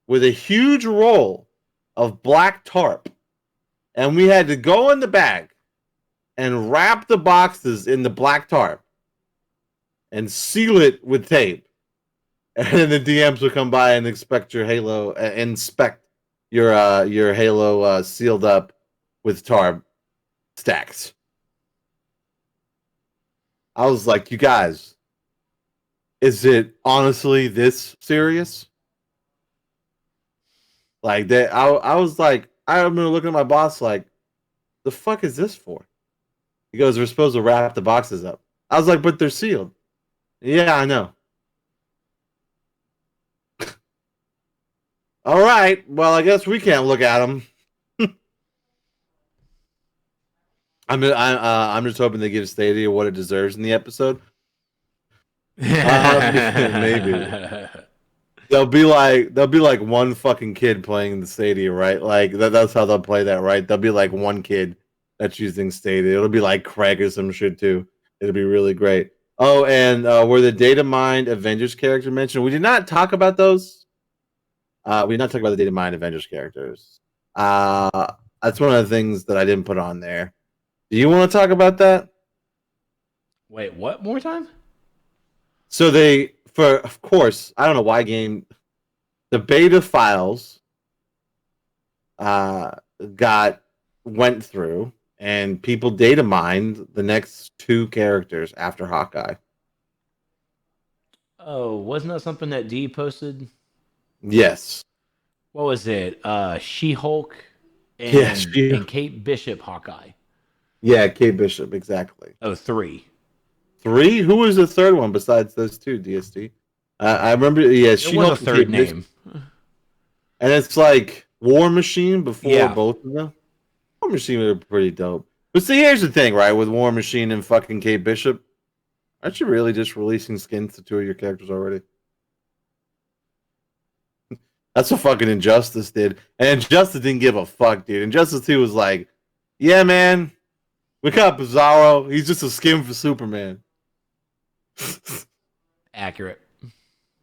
with a huge roll of black tarp. And we had to go in the bag and wrap the boxes in the black tarp and seal it with tape. And then the DMs will come by and inspect your Halo Halo sealed up with tarp stacks. I was like, you guys, is it honestly this serious? Like that, I was like, I remember looking at my boss like, the fuck is this for? He goes, we're supposed to wrap the boxes up. I was like, but they're sealed. Yeah, I know. All right. Well, I guess we can't look at them. I'm just hoping they give Stadia what it deserves in the episode. Maybe they'll be like one fucking kid playing the Stadia, right? Like that's how they'll play that, right? There'll be like one kid that's using Stadia. It'll be like Craig or some shit too. It'll be really great. Oh, and were the data mined Avengers character mentioned? We did not talk about those. We did not talk about the data mined Avengers characters. That's one of the things that I didn't put on there. Do you want to talk about that? Wait, what? More time? So of course, I don't know why the beta files went through and people data mined the next 2 characters after Hawkeye. Oh, wasn't that something that D posted? Yes. What was it? She-Hulk and, and Kate Bishop Hawkeye. Yeah, Kate Bishop, exactly. Oh, 3. 3? Who was the third one besides those 2, DSD? I remember, yeah, She-Hulk was a third name. And it's like War Machine before both of them. War Machine were pretty dope. But see, here's the thing, right? With War Machine and fucking Kate Bishop, aren't you really just releasing skins to 2 of your characters already? That's what fucking Injustice did. And Injustice didn't give a fuck, dude. Injustice 2 was like, yeah, man, we got Bizarro. He's just a skin for Superman. Accurate.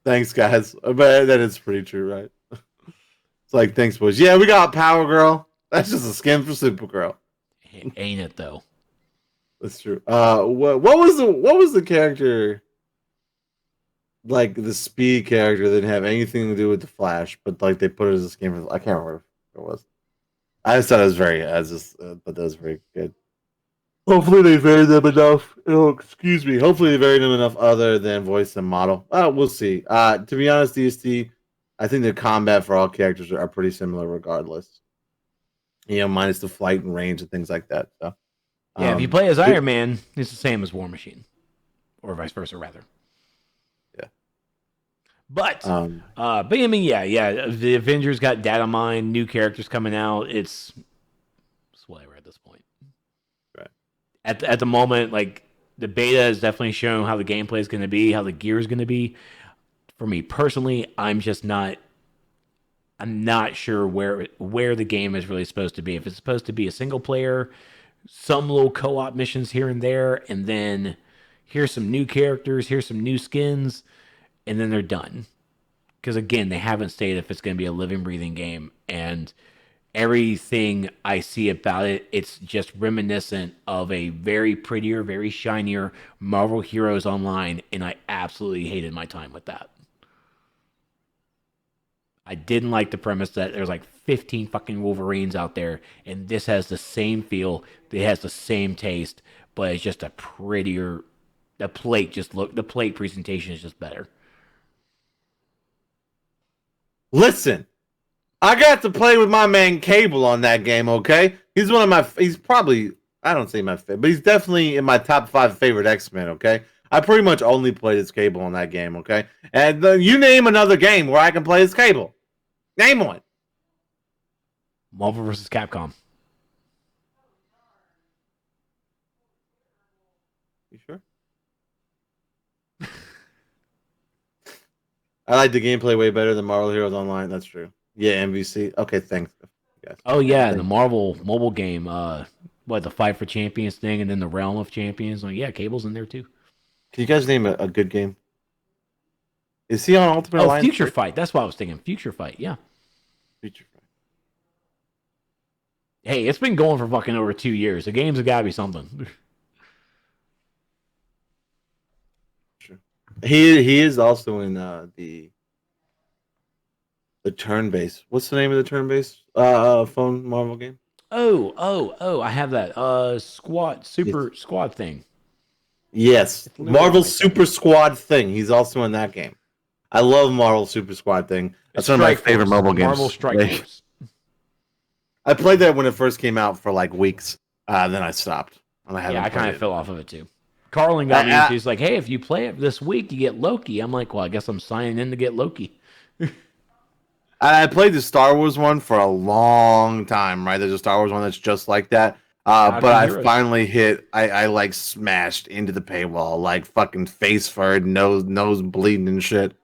Thanks, guys. But that is pretty true, right? It's like, thanks, boys. Yeah, we got Power Girl. That's just a skin for Supergirl. Ain't it though? That's true. What was the character? Like the Speed character that didn't have anything to do with the Flash, but like they put it as a skin for. I can't remember what it was. I just thought it was but that was very good. Hopefully they varied them enough. Oh, excuse me. Hopefully they varied them enough other than voice and model. We'll see. To be honest, DST, I think the combat for all characters are pretty similar regardless. Minus the flight and range and things like that. So, yeah, if you play as Iron Man, it's the same as War Machine, or vice versa, rather. Yeah. But I mean, yeah. The Avengers got data mined, new characters coming out. It's whatever at this point. Right. At the moment, like the beta is definitely showing how the gameplay is going to be, how the gear is going to be. For me personally, I'm not sure where the game is really supposed to be. If it's supposed to be a single player, some little co-op missions here and there, and then here's some new characters, here's some new skins, and then they're done. Because again, they haven't stated if it's going to be a living, breathing game, and everything I see about it, it's just reminiscent of a very prettier, very shinier Marvel Heroes Online, and I absolutely hated my time with that. I didn't like the premise that there's like 15 fucking Wolverines out there, and this has the same feel, it has the same taste, but it's just a prettier. The plate presentation is just better. Listen, I got to play with my man Cable on that game. Okay, he's one of my. He's probably I don't say my favorite, but he's definitely in my top 5 favorite X-Men. Okay, I pretty much only played as Cable on that game. Okay, and you name another game where I can play as Cable. Name one. Marvel vs. Capcom. You sure? I like the gameplay way better than Marvel Heroes Online. That's true. Yeah, MVC. Okay, thanks. Yes. Oh yeah, the Marvel mobile game. The Fight for Champions thing, and then the Realm of Champions. Like, yeah, Cable's in there too. Can you guys name a good game? Is he on Ultimate Alliance? Future Fight. That's what I was thinking. Future Fight. Yeah. Future Fight. Hey, it's been going for fucking over 2 years. The games have got to be something. Sure. He is also in the turn-based. What's the name of the turn-based phone Marvel game? Oh! I have that. Squad thing. Yes, Marvel Super Squad thing. He's also in that game. I love Marvel Super Squad thing. That's one of my favorite mobile games. Marvel Strike Force. I played that when it first came out for like weeks. Then I stopped. And I kind of fell off of it too. Carlin got me into. He's like, "Hey, if you play it this week, you get Loki." I'm like, "Well, I guess I'm signing in to get Loki." I played the Star Wars one for a long time. Right, there's a Star Wars one that's just like that. But I finally hit. I like smashed into the paywall, like fucking face first, nose bleeding and shit.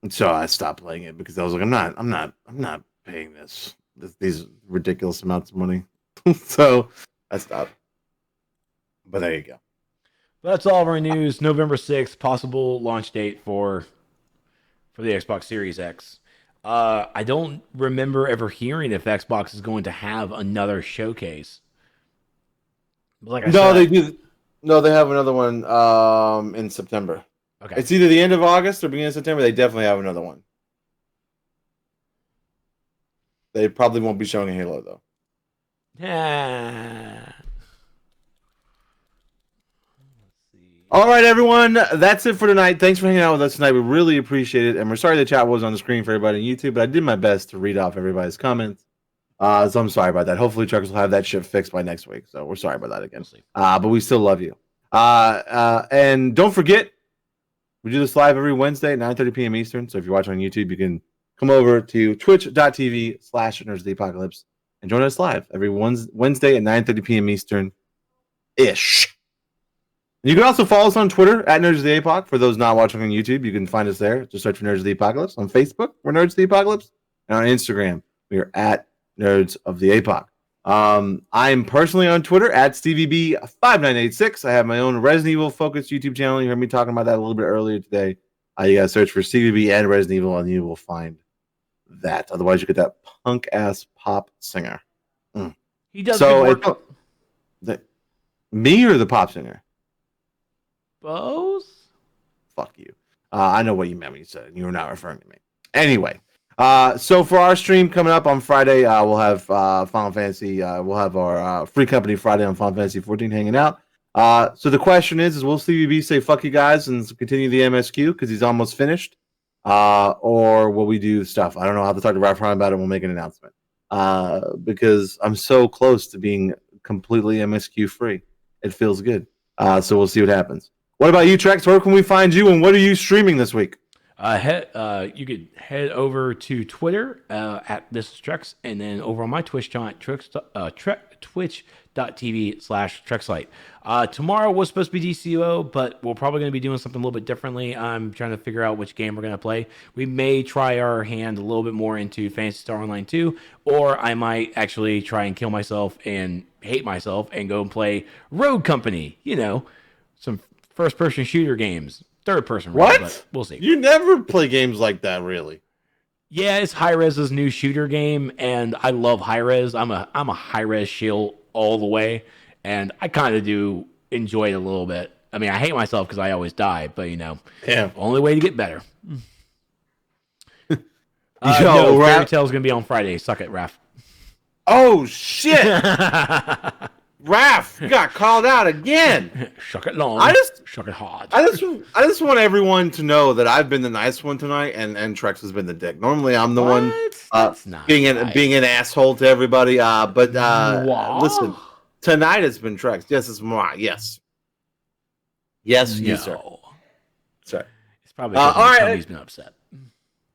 So I stopped playing it because I was like, I'm not paying these ridiculous amounts of money. So I stopped. But there you go. That's all of our news. November 6th, possible launch date for the Xbox Series X. I don't remember ever hearing if Xbox is going to have another showcase. But they do. No, they have another one in September. Okay. It's either the end of August or beginning of September. They definitely have another one. They probably won't be showing a Halo, though. Yeah. All right, everyone. That's it for tonight. Thanks for hanging out with us tonight. We really appreciate it. And we're sorry the chat was on the screen for everybody on YouTube, but I did my best to read off everybody's comments. So I'm sorry about that. Hopefully, Truckers will have that shit fixed by next week. So we're sorry about that again. But we still love you. And don't forget, we do this live every Wednesday at 9:30 p.m. Eastern. So if you're watching on YouTube, you can come over to twitch.tv/NerdsOfTheApocalypse and join us live every Wednesday at 9:30 p.m. Eastern-ish. You can also follow us on Twitter at Nerds of the Apoc. For those not watching on YouTube, you can find us there. Just search for Nerds of the Apocalypse. On Facebook, we're Nerds of the Apocalypse. And on Instagram, we are at Nerds of the Apoc. I am personally on Twitter at StevieB5986. I have my own Resident Evil focused YouTube channel. You heard me talking about that a little bit earlier today. You gotta search for StevieB and Resident Evil, and you will find that. Otherwise, you get that punk ass pop singer. He does good work. Me or the pop singer? Both? Fuck you. I know what you meant when you said it. You were not referring to me. Anyway, so for our stream coming up on Friday, we'll have Final Fantasy. We'll have our Free Company Friday on Final Fantasy 14 hanging out. So the question is will Stevie B say fuck you guys and continue the MSQ because he's almost finished? Or will we do stuff? I don't know. I'll have to talk to Ralph Ryan about it. We'll make an announcement. Because I'm so close to being completely MSQ free. It feels good. So we'll see what happens. What about you, Trex? Where can we find you, and what are you streaming this week? You could head over to Twitter at This Is Trex, and then over on my Twitch channel, twitch.tv/TrexLight. Tomorrow was supposed to be DCO, but we're probably going to be doing something a little bit differently. I'm trying to figure out which game we're going to play. We may try our hand a little bit more into Phantasy Star Online 2, or I might actually try and kill myself and hate myself and go and play Rogue Company. You know, some first-person shooter games. Third-person. What? But we'll see. You never play games like that, really. Yeah, it's Hi-Rez's new shooter game, and I love Hi-Rez. I'm a Hi-Rez shill all the way, and I kind of do enjoy it a little bit. I mean, I hate myself because I always die, but, you know, only way to get better. Fairy Tail's going to be on Friday. Suck it, Raph. Oh, shit! Raph got called out again. Shuck it long. Shuck it hard. I just want everyone to know that I've been the nice one tonight, and Trex has been the dick. Normally, I'm the one That's not being right. an asshole to everybody. But What? listen, tonight it's been Trex. Yes, it's moi. Yes, yes, No. you sir. Sorry. It's probably because my tummy's been upset.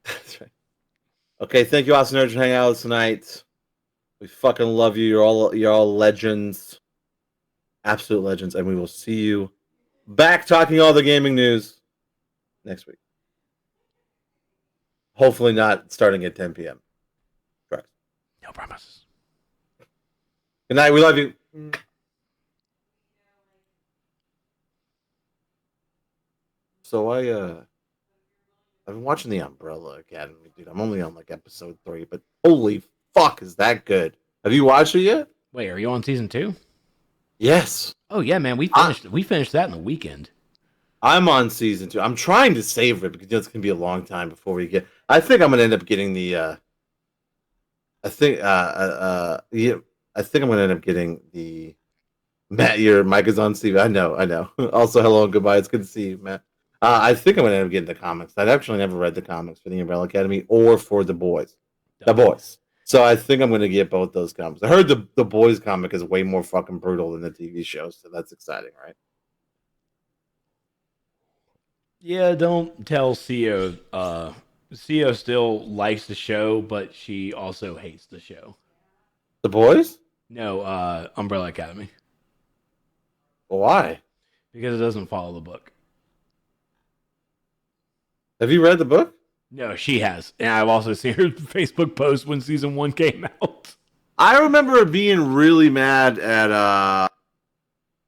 That's right. Okay, thank you, Austin Nerds, for hanging out with us tonight. We fucking love you. You're all legends. Absolute legends. And we will see you back talking all the gaming news next week. Hopefully not starting at 10 p.m. Correct. No promises. Good night. We love you. So I've been watching The Umbrella Academy, dude. I'm only on like episode 3, but holy fuck, is that good? Have you watched it yet? Wait, are you on season 2? Yes. Oh yeah, man. We finished that in the weekend. I'm on season 2. I'm trying to savor it because it's gonna be a long time before we get. I think I'm gonna end up getting the. I think I'm gonna end up getting the. Matt, your mic is on, Steve. I know. Also, hello and goodbye. It's good to see you, Matt. I think I'm gonna end up getting the comics. I've actually never read the comics for the Umbrella Academy or for the boys. The boys. So I think I'm gonna get both those comics. I heard the boys comic is way more fucking brutal than the TV show, so that's exciting, right? Yeah, don't tell Co. Co still likes the show, but she also hates the show. The boys? No, Umbrella Academy. Why? Because it doesn't follow the book. Have you read the book? No, she has. And I've also seen her Facebook post when season 1 came out. I remember her being really mad at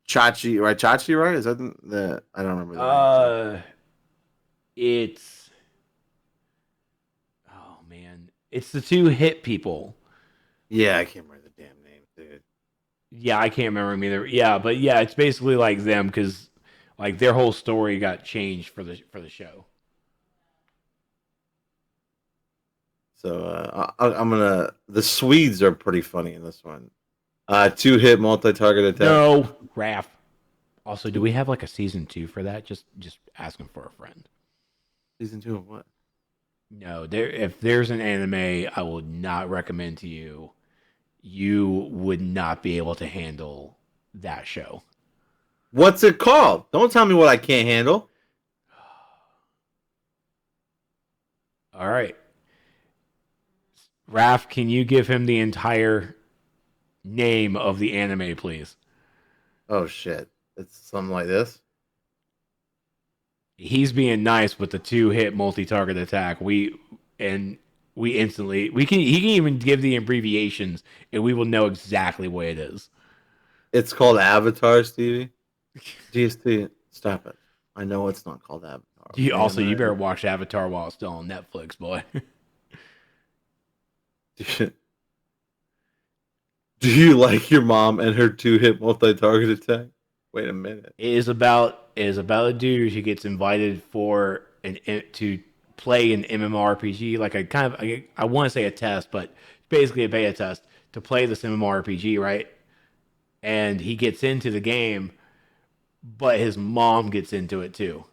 Chachi, right? Chachi, right? Is that the I don't remember. It's oh man, it's the 2 hit people. Yeah, I can't remember the damn name, dude. Yeah, I can't remember them either. Yeah, but yeah, it's basically like them because like their whole story got changed for the show. So I'm gonna. The Swedes are pretty funny in this one. 2-hit multi-target attack. No, Raph. Also, do we have like a season 2 for that? Just asking for a friend. Season 2 of what? No, if there's an anime I would not recommend to you, you would not be able to handle that show. What's it called? Don't tell me what I can't handle. All right. Raph, can you give him the entire name of the anime, please? Oh, shit. It's something like this. He's being nice with the 2-hit multi-target attack. He can even give the abbreviations and we will know exactly what it is. It's called Avatar, Stevie. GST, stop it. I know it's not called Avatar. You better watch Avatar while it's still on Netflix, boy. Do you like your mom and her 2-hit multi-target attack? Wait a minute. It is about a dude who gets invited to play an MMORPG, like a kind of I want to say a test, but basically a beta test to play this MMORPG, right? And he gets into the game, but his mom gets into it too.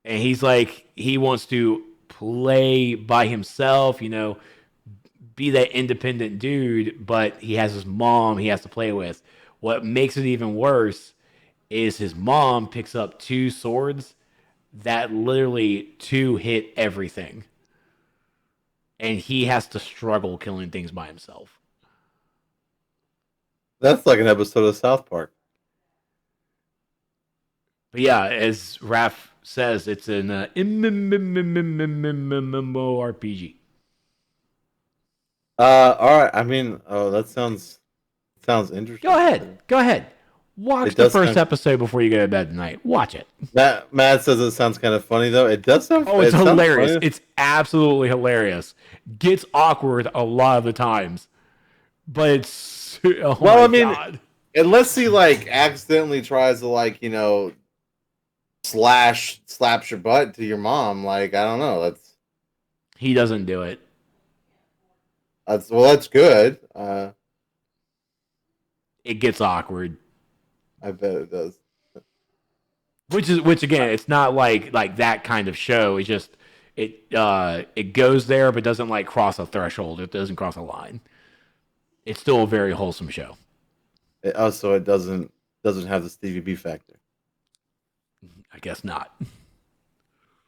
And he's like, he wants to play by himself, be that independent dude, but he has his mom he has to play with. What makes it even worse is his mom picks up 2 swords that literally 2-hit everything. And he has to struggle killing things by himself. That's like an episode of South Park. But yeah, as Raph says, it's an MMORPG. All right. I mean, that sounds interesting. Go ahead. Watch the first episode before you go to bed tonight. Watch it. Matt says it sounds kind of funny, though. It does sound. Oh, it's hilarious. It's absolutely hilarious. Gets awkward a lot of the times, but it's God. Unless he like accidentally tries to slaps your butt to your mom, I don't know. He doesn't do it. That's good. it gets awkward. I bet it does. Which again, it's not like that kind of show. It's just it goes there, but doesn't like cross a threshold. It doesn't cross a line. It's still a very wholesome show. It doesn't have the Stevie B factor. I guess not.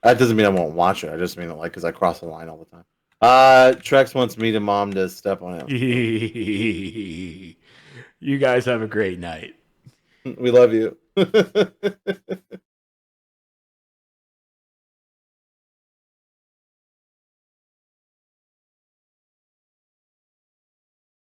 That doesn't mean I won't watch it. I just mean like because I cross the line all the time. Trex wants me to mom to step on him. You guys have a great night. We love you.